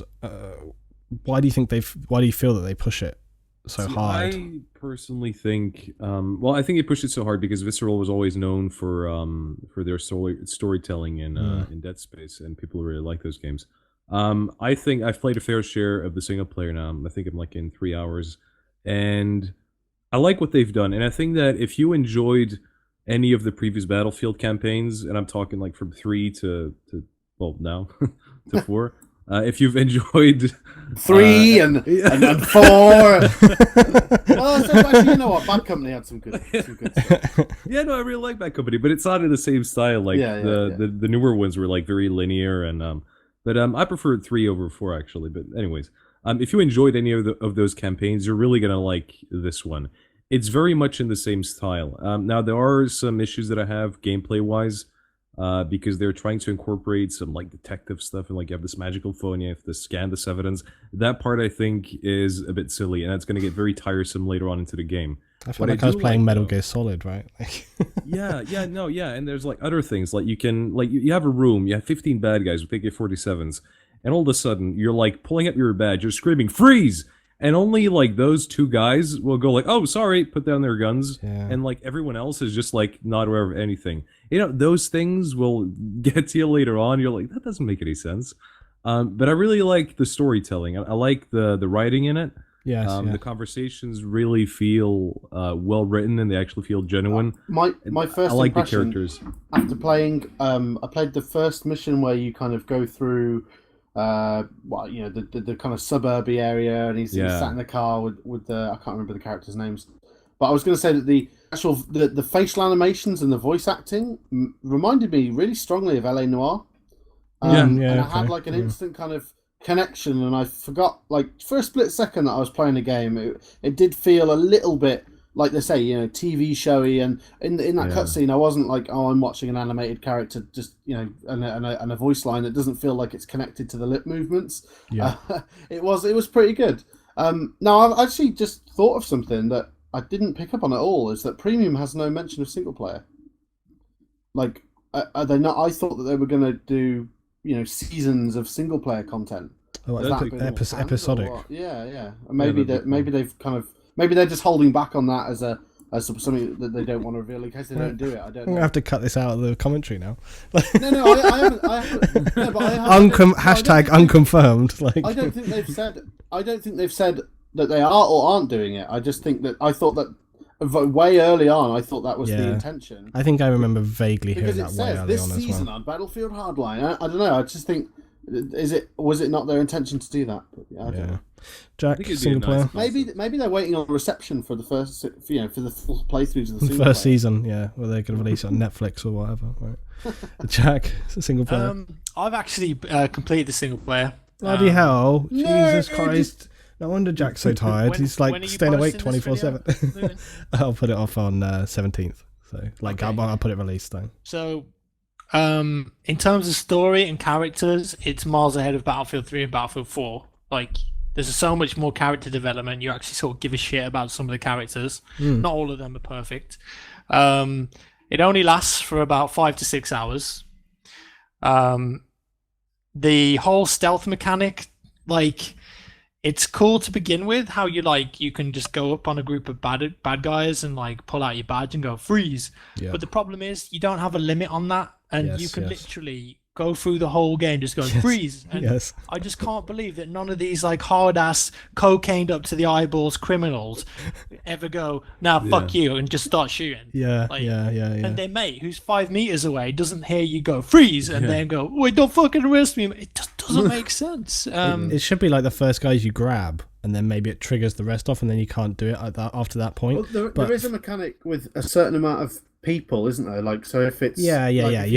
[SPEAKER 1] why do you feel that they push it so hard?
[SPEAKER 4] I personally think, I think they pushed it so hard because Visceral was always known for their storytelling in Dead Space, and people really like those games. I think I've played a fair share of the single player now. I think I'm like in 3 hours, and I like what they've done. And I think that if you enjoyed any of the previous Battlefield campaigns, and I'm talking like from 3 to now to 4, If you've enjoyed
[SPEAKER 2] 3 and 4. Well, so actually, you know what? Bad Company had some good stuff.
[SPEAKER 4] Yeah, no, I really like Bad Company, but it's not in the same style. Like the newer ones were like very linear, and but I prefer 3 over 4 actually. But anyways, if you enjoyed any of those campaigns, you're really gonna like this one. It's very much in the same style. Now there are some issues that I have gameplay wise. Because they're trying to incorporate some like detective stuff, and like you have this magical phone, you have to scan this evidence. That part I think is a bit silly, and that's going to get very tiresome later on into the game.
[SPEAKER 1] I felt like I was playing Metal Gear Solid, right?
[SPEAKER 4] yeah, and there's like other things, like you can you have a room, you have 15 bad guys with AK-47s, and all of a sudden you're like pulling up your badge, you're screaming freeze, and only like those 2 guys will go like, oh sorry, put down their guns, and like everyone else is just like not aware of anything. You know, those things will get to you later on. You're like, that doesn't make any sense. But I really like the storytelling. I like the writing in it.
[SPEAKER 1] Yes,
[SPEAKER 4] The conversations really feel well written, and they actually feel genuine.
[SPEAKER 2] My first
[SPEAKER 4] I like the
[SPEAKER 2] impression
[SPEAKER 4] characters.
[SPEAKER 2] after playing, I played the first mission where you kind of go through, the kind of suburby area, and he's sat in the car with the, I can't remember the characters' names. But I was going to say that the actual the facial animations and the voice acting reminded me really strongly of LA Noire. And I had like an instant kind of connection, and I forgot, like, for a split second that I was playing a game. It did feel a little bit like they say, TV showy, and in that cutscene, I wasn't like, oh, I'm watching an animated character, just and a voice line that doesn't feel like it's connected to the lip movements. Yeah, it was pretty good. Now I've actually just thought of something that I didn't pick up on at all, is that Premium has no mention of single player. Like, are they not? I thought that they were going to do, seasons of single player content.
[SPEAKER 1] Oh, episodic.
[SPEAKER 2] Yeah. And maybe they're just holding back on that as something that they don't want to reveal in case they don't do it. I don't know.
[SPEAKER 1] I'm gonna have to cut this out of the commentary now.
[SPEAKER 2] No, I haven't. No, but I haven't.
[SPEAKER 1] Hashtag unconfirmed. Like,
[SPEAKER 2] I don't think they've said that they are or aren't doing it. I just think that I thought that way early on. I thought that was the intention.
[SPEAKER 1] I think I remember vaguely hearing that way early on as well.
[SPEAKER 2] Because it says this season on Battlefield Hardline. I don't know. I just think, was it not their intention to do that? But I don't know.
[SPEAKER 1] Jack, single player.
[SPEAKER 2] Maybe they're waiting on reception for the first, for the full playthroughs of the
[SPEAKER 1] first season. Yeah, where they're going to release it on Netflix or whatever. Right. Jack, single player.
[SPEAKER 3] I've actually completed the single player.
[SPEAKER 1] Bloody hell! Jesus Christ! No wonder Jack's so tired. He's like staying awake 24/7. I'll put it off on 17th. So I'll put it release time.
[SPEAKER 3] So, in terms of story and characters, it's miles ahead of Battlefield 3 and Battlefield 4. Like, there's so much more character development. You actually sort of give a shit about some of the characters. Not all of them are perfect. It only lasts for about 5 to 6 hours. The whole stealth mechanic, like, it's cool to begin with, how you can just go up on a group of bad guys and like pull out your badge and go freeze. Yeah. But the problem is you don't have a limit on that, and you can literally go through the whole game just going freeze. And I just can't believe that none of these like hard ass cocained up to the eyeballs criminals ever go, fuck you, and just start shooting.
[SPEAKER 1] Yeah.
[SPEAKER 3] And their mate, who's 5 meters away, doesn't hear you go freeze and then go, wait, don't fucking arrest me. It just doesn't make sense.
[SPEAKER 1] It should be like the first guys you grab, and then maybe it triggers the rest off, and then you can't do it after that point.
[SPEAKER 2] Well, there is a mechanic with a certain amount of people, isn't there? Like, so if it's
[SPEAKER 1] you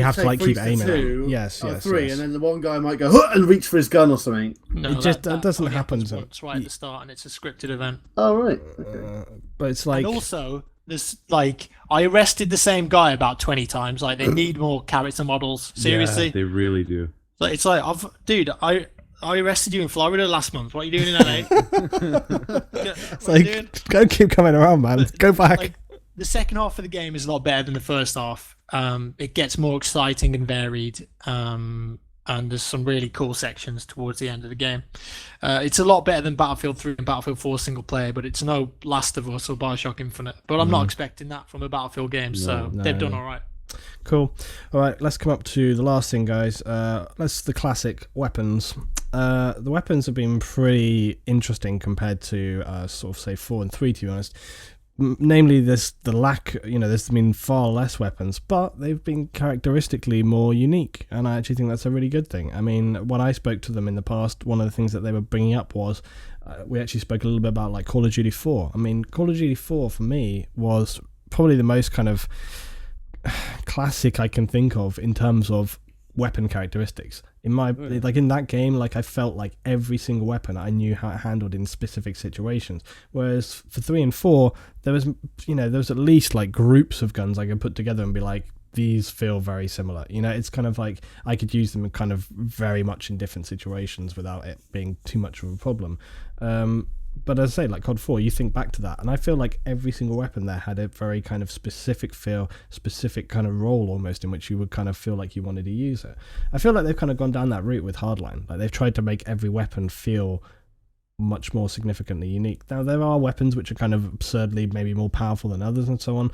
[SPEAKER 1] have to like keep aiming.
[SPEAKER 2] 2, yes, 3, and then the one guy might go and reach for his gun or something.
[SPEAKER 3] No,
[SPEAKER 1] it just that doesn't happen.
[SPEAKER 3] It's right at the start, and it's a scripted event.
[SPEAKER 2] Oh right, okay.
[SPEAKER 1] But it's like,
[SPEAKER 3] and also there's like, I arrested the same guy about 20 times. Like, they need more character models. Seriously,
[SPEAKER 4] they really do.
[SPEAKER 3] Like, it's like, I arrested you in Florida last month. What are you doing in LA?
[SPEAKER 1] It's like, don't keep coming around, man. Go back.
[SPEAKER 3] Like, the second half of the game is a lot better than the first half. It gets more exciting and varied, and there's some really cool sections towards the end of the game. It's a lot better than Battlefield 3 and Battlefield 4 single player, but it's no Last of Us or Bioshock Infinite. But I'm not expecting that from a Battlefield game, so they've done all right.
[SPEAKER 1] Cool. All right, let's come up to the last thing, guys. That's the classic weapons. The weapons have been pretty interesting compared to sort of say 4 and 3, to be honest. namely there's the lack, there's been far less weapons, but they've been characteristically more unique, and I actually think that's a really good thing. I mean, when I spoke to them in the past, one of the things that they were bringing up was we actually spoke a little bit about like Call of Duty 4. I mean, Call of Duty 4 for me was probably the most kind of classic I can think of in terms of weapon characteristics. In that game, like I felt like every single weapon I knew how it handled in specific situations. Whereas for 3 and 4, there was at least like groups of guns I could put together and be like, these feel very similar. It's kind of like I could use them kind of very much in different situations without it being too much of a problem. But as I say, like COD 4, you think back to that, and I feel like every single weapon there had a very kind of specific feel, specific kind of role almost in which you would kind of feel like you wanted to use it. I feel like they've kind of gone down that route with Hardline. Like they've tried to make every weapon feel much more significantly unique. Now, there are weapons which are kind of absurdly maybe more powerful than others and so on.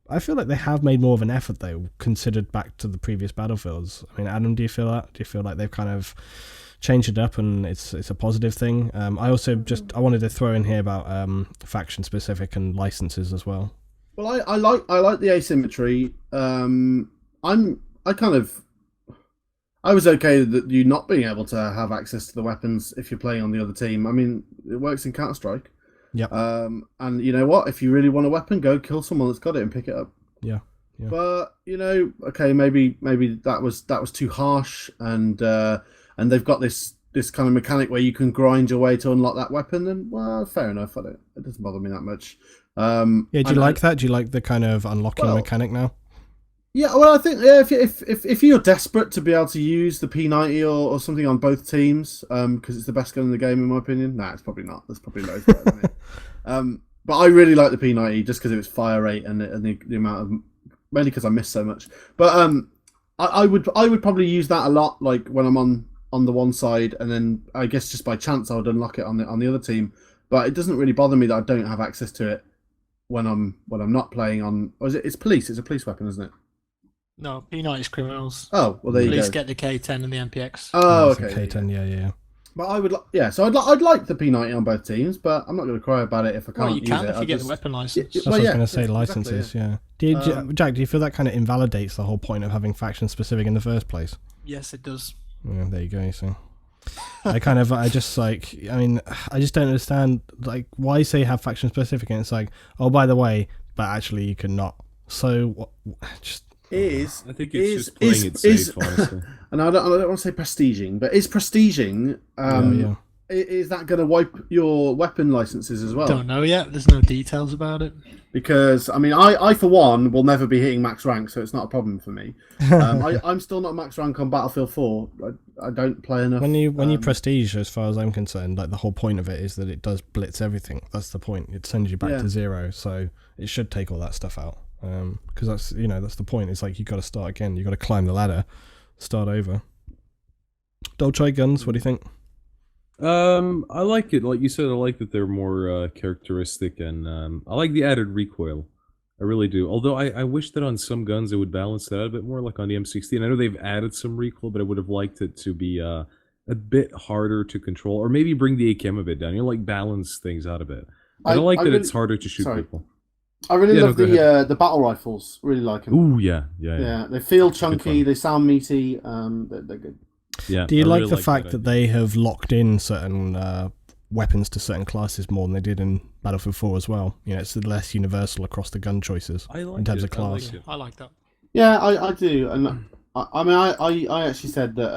[SPEAKER 1] I feel like they have made more of an effort, though, considered back to the previous Battlefields. I mean, Adam, do you feel that? Do you feel like they've kind of changed it up and it's a positive thing? I also I wanted to throw in here about faction specific and licenses as well.
[SPEAKER 2] Well, I like the asymmetry. I was okay that you not being able to have access to the weapons if you're playing on the other team. I mean, it works in Counter-Strike.
[SPEAKER 1] Yeah.
[SPEAKER 2] And you know what? If you really want a weapon, go kill someone that's got it and pick it up.
[SPEAKER 1] Yeah.
[SPEAKER 2] But okay, maybe that was too harsh, and they've got this kind of mechanic where you can grind your way to unlock that weapon. And well, fair enough. It doesn't bother me that much.
[SPEAKER 1] Do you like that? Do you like the kind of unlocking mechanic now?
[SPEAKER 2] Yeah, well, I think if you're desperate to be able to use the P90 or something on both teams, because it's the best gun in the game in my opinion. Nah, it's probably not. There's probably loads better than it. But I really like the P90 just because it was fire rate and the amount of, mainly because I miss so much. But I would probably use that a lot, like when I'm on the one side, and then I guess just by chance I would unlock it on the other team. But it doesn't really bother me that I don't have access to it when I'm not playing on. Or it's police. It's a police weapon, isn't it?
[SPEAKER 3] No, P90 is criminals.
[SPEAKER 2] Oh, well, there you go.
[SPEAKER 3] Police get the K10 and the MPX.
[SPEAKER 2] Oh, okay.
[SPEAKER 1] K10, yeah.
[SPEAKER 2] But I would, so I'd like the P90 on both teams, but I'm not going to cry about it if I can't use it.
[SPEAKER 3] Well, you can if you get the weapon license.
[SPEAKER 1] That's what I was going to say, licenses, exactly, yeah. Jack, do you feel that kind of invalidates the whole point of having faction specific in the first place?
[SPEAKER 3] Yes, it does.
[SPEAKER 1] Yeah, there you go, you see. I just don't understand, like, why say have faction specific and it's like, oh, by the way, but actually you cannot. So, just...
[SPEAKER 4] I think it's just playing it safe, honestly.
[SPEAKER 2] And I don't want to say prestiging, but is prestiging, is that going to wipe your weapon licenses as well?
[SPEAKER 3] Don't know yet. There's no details about it.
[SPEAKER 2] Because, I mean, I for one, will never be hitting max rank, so it's not a problem for me. I'm still not max rank on Battlefield 4. I don't play enough.
[SPEAKER 1] When you prestige, as far as I'm concerned, like the whole point of it is that it does blitz everything. That's the point. It sends you back to 0, so it should take all that stuff out. Because that's the point. It's like you got to start again. You got to climb the ladder, start over. Dolce guns. What do you think?
[SPEAKER 4] I like it. Like you said, I like that they're more characteristic, and I like the added recoil. I really do. Although I wish that on some guns it would balance that out a bit more, like on the M16. I know they've added some recoil, but I would have liked it to be a bit harder to control, or maybe bring the AKM a bit down. Like balance things out a bit. I don't like that it's harder to shoot people.
[SPEAKER 2] I really love the battle rifles. Really like them.
[SPEAKER 4] Ooh, yeah.
[SPEAKER 2] They feel chunky. They sound meaty. They're good.
[SPEAKER 4] Yeah.
[SPEAKER 1] Do you like the fact that they have locked in certain weapons to certain classes more than they did in Battlefield 4 as well? It's less universal across the gun choices in terms of class.
[SPEAKER 3] I like that.
[SPEAKER 2] Yeah, I do, and I mean, I actually said that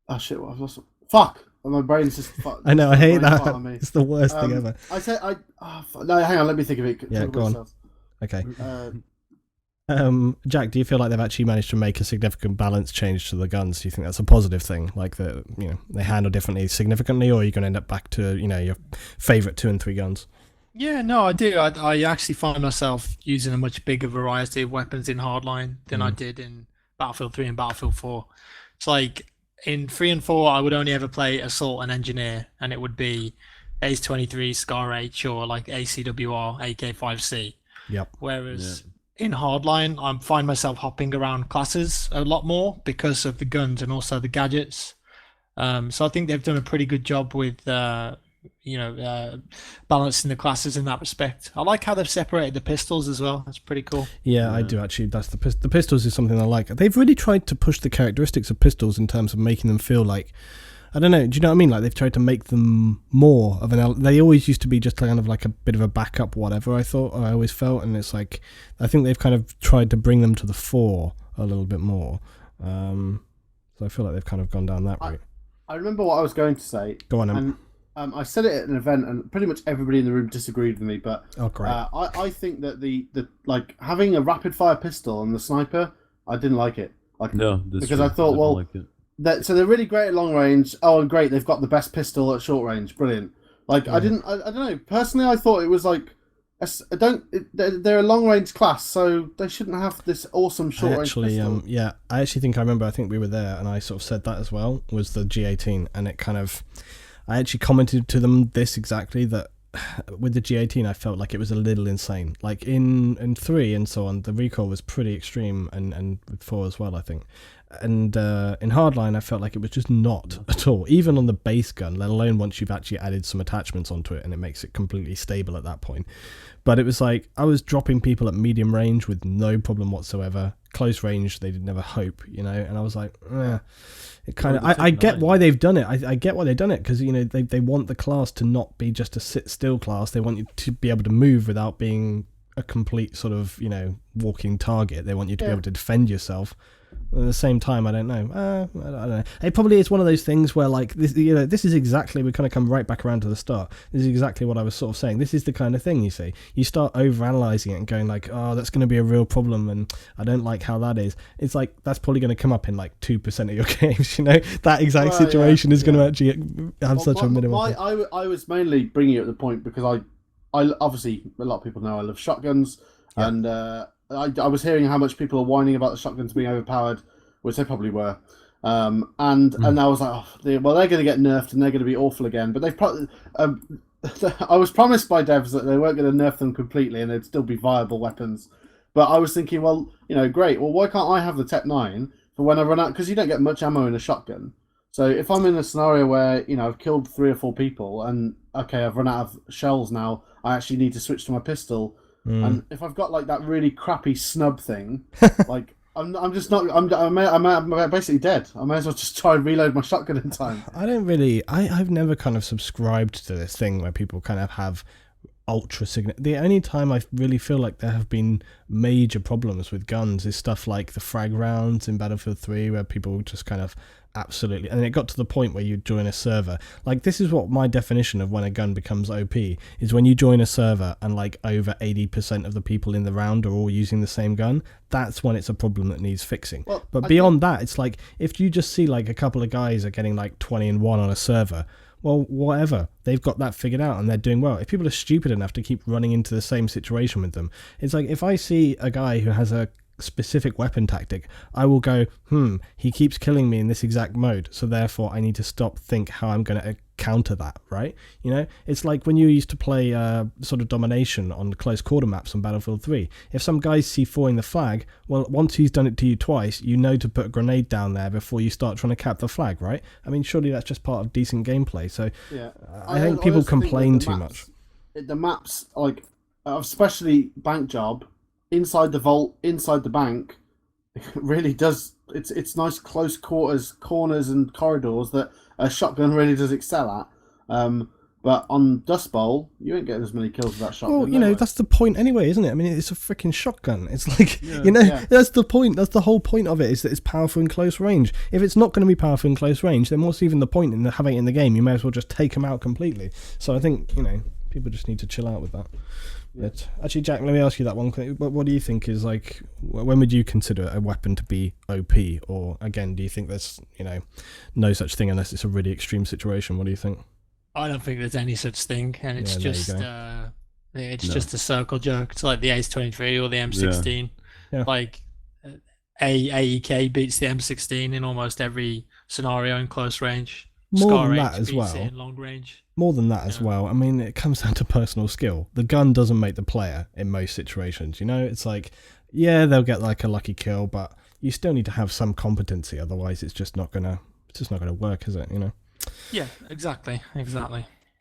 [SPEAKER 2] oh shit, what I've lost. Fuck. My brain's just...
[SPEAKER 1] I know, I hate that. It's the worst thing ever.
[SPEAKER 2] No, hang on, let me think of it.
[SPEAKER 1] Yeah, go on. Okay. Jack, do you feel like they've actually managed to make a significant balance change to the guns? Do you think that's a positive thing? Like that, they handle differently significantly, or are you going to end up back to, your favourite 2 and 3 guns?
[SPEAKER 3] Yeah, no, I do. I actually find myself using a much bigger variety of weapons in Hardline than I did in Battlefield 3 and Battlefield 4. It's like... In 3 and 4, I would only ever play Assault and Engineer, and it would be Ace-23, Scar-H, or like ACWR, AK-5C.
[SPEAKER 1] Yep.
[SPEAKER 3] Whereas in Hardline, I find myself hopping around classes a lot more because of the guns and also the gadgets. So I think they've done a pretty good job with balancing the classes in that respect. I like how they've separated the pistols as well. That's pretty cool.
[SPEAKER 1] Yeah, I do actually. That's the pistols is something I like. They've really tried to push the characteristics of pistols in terms of making them feel like, I don't know. Do you know what I mean? Like they've tried to make them more of an. They always used to be just kind of like a bit of a backup, whatever. I always felt, and it's like I think they've kind of tried to bring them to the fore a little bit more. So I feel like they've kind of gone down that route.
[SPEAKER 2] I remember what I was going to say.
[SPEAKER 1] Go on,
[SPEAKER 2] and I said it at an event, and pretty much everybody in the room disagreed with me. But
[SPEAKER 1] great.
[SPEAKER 2] I think that the like having a rapid fire pistol and the sniper, I didn't like it. Because I thought, well. Like so they're really great at long range. Oh, and great, they've got the best pistol at short range. Brilliant. Like I don't know. Personally, I thought it was like they're a long range class, so they shouldn't have this awesome short range pistol.
[SPEAKER 1] I actually think I think we were there, and I sort of said that as well. Was the G18, and it kind of, I actually commented to them this exactly, that with the G18 I felt like it was a little insane. Like in 3 and so on, the recoil was pretty extreme, and with 4 as well, I think. And in Hardline, I felt like it was just not at all, even on the base gun, let alone once you've actually added some attachments onto it and it makes it completely stable at that point. But it was like I was dropping people at medium range with no problem whatsoever. Close range, they did never hope, and I was like, it kind of. I get why they've done it. I get why they've done it, because they want the class to not be just a sit still class. They want you to be able to move without being a complete sort of walking target. They want you to be able to defend yourself. At the same time, I don't know. I don't know. It probably is one of those things where, like, this is exactly, we kind of come right back around to the start. This is exactly what I was sort of saying. This is the kind of thing, you see. You start overanalyzing it and going like, oh, that's going to be a real problem, and I don't like how that is. It's like, that's probably going to come up in like 2% of your games, That exact situation is going to actually have such a minimal.
[SPEAKER 2] I was mainly bringing it at the point because I obviously, a lot of people know I love shotguns, and I was hearing how much people are whining about the shotguns being overpowered, which they probably were, and I was like, they're going to get nerfed and they're going to be awful again. But they've probably, I was promised by devs that they weren't going to nerf them completely and they'd still be viable weapons. But I was thinking, well, great. Well, why can't I have the Tech 9 for when I run out? Because you don't get much ammo in a shotgun. So if I'm in a scenario where I've killed 3 or 4 people and okay, I've run out of shells now, I actually need to switch to my pistol. And if I've got like that really crappy snub thing, like I'm just not. I'm basically dead. I may as well just try and reload my shotgun in time.
[SPEAKER 1] I've never kind of subscribed to this thing where people kind of have ultra significant. The only time I really feel like there have been major problems with guns is stuff like the frag rounds in Battlefield 3, where people just kind of absolutely, and it got to the point where you join a server. Like, this is what my definition of when a gun becomes OP is: when you join a server and like over 80% of the people in the round are all using the same gun. That's when it's a problem that needs fixing. But beyond that, it's like if you just see like a couple of guys are getting like 20-1 on a server, well, whatever, they've got that figured out and they're doing well. If people are stupid enough to keep running into the same situation with them, it's like if I see a guy who has a specific weapon tactic, I will go, he keeps killing me in this exact mode, so therefore I need to think how I'm going to counter that, right? It's like when you used to play sort of domination on close quarter maps on Battlefield 3. If some guy's C4ing the flag, well, once he's done it to you twice, you know to put a grenade down there before you start trying to cap the flag, right? I mean, surely that's just part of decent gameplay. So I think people complain too much.
[SPEAKER 2] The maps, like especially Bank Job, inside the vault, inside the bank, it really does. It's nice close quarters, corners, and corridors that a shotgun really does excel at. But on Dust Bowl, you ain't getting as many kills with that shotgun.
[SPEAKER 1] Well, that's the point anyway, isn't it? I mean, it's a freaking shotgun. It's like, that's the point. That's the whole point of it, is that it's powerful in close range. If it's not going to be powerful in close range, then what's even the point in having it in the game? You may as well just take them out completely. So I think, people just need to chill out with that. But actually, Jack, let me ask you that one. What do you think is like? When would you consider a weapon to be OP? Or again, do you think there's no such thing unless it's a really extreme situation? What do you think?
[SPEAKER 3] I don't think there's any such thing, and it's just just a circle jerk. It's like the Ace 23 or the M16.
[SPEAKER 1] Yeah.
[SPEAKER 3] Like AEK beats the M16 in almost every scenario in close range.
[SPEAKER 1] More than that as well.
[SPEAKER 3] In long range.
[SPEAKER 1] More than that as well. I mean, it comes down to personal skill. The gun doesn't make the player in most situations. It's like, they'll get like a lucky kill, but you still need to have some competency. Otherwise, it's just not gonna work, is it?
[SPEAKER 3] Yeah, exactly.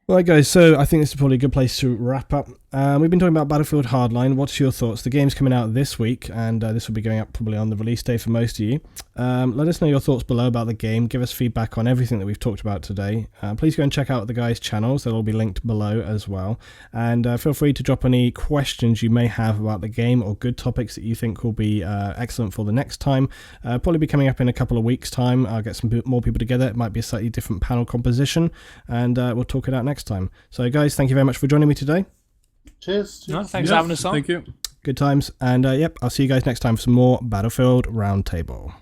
[SPEAKER 1] Right, guys, so I think this is probably a good place to wrap up. We've been talking about Battlefield Hardline. What's your thoughts? The game's coming out this week, and this will be going up probably on the release day for most of you. Let us know your thoughts below about the game. Give us feedback on everything that we've talked about today. Please go and check out the guys' channels. They'll all be linked below as well. And feel free to drop any questions you may have about the game or good topics that you think will be excellent for the next time. Probably be coming up in a couple of weeks' time. I'll get some more people together. It might be a slightly different panel composition, and we'll talk it out next time. So, guys, thank you very much for joining me today.
[SPEAKER 2] Cheers.
[SPEAKER 3] No, thanks for having us on.
[SPEAKER 4] Thank you.
[SPEAKER 1] Good times. And, yep, I'll see you guys next time for some more Battlefield Roundtable.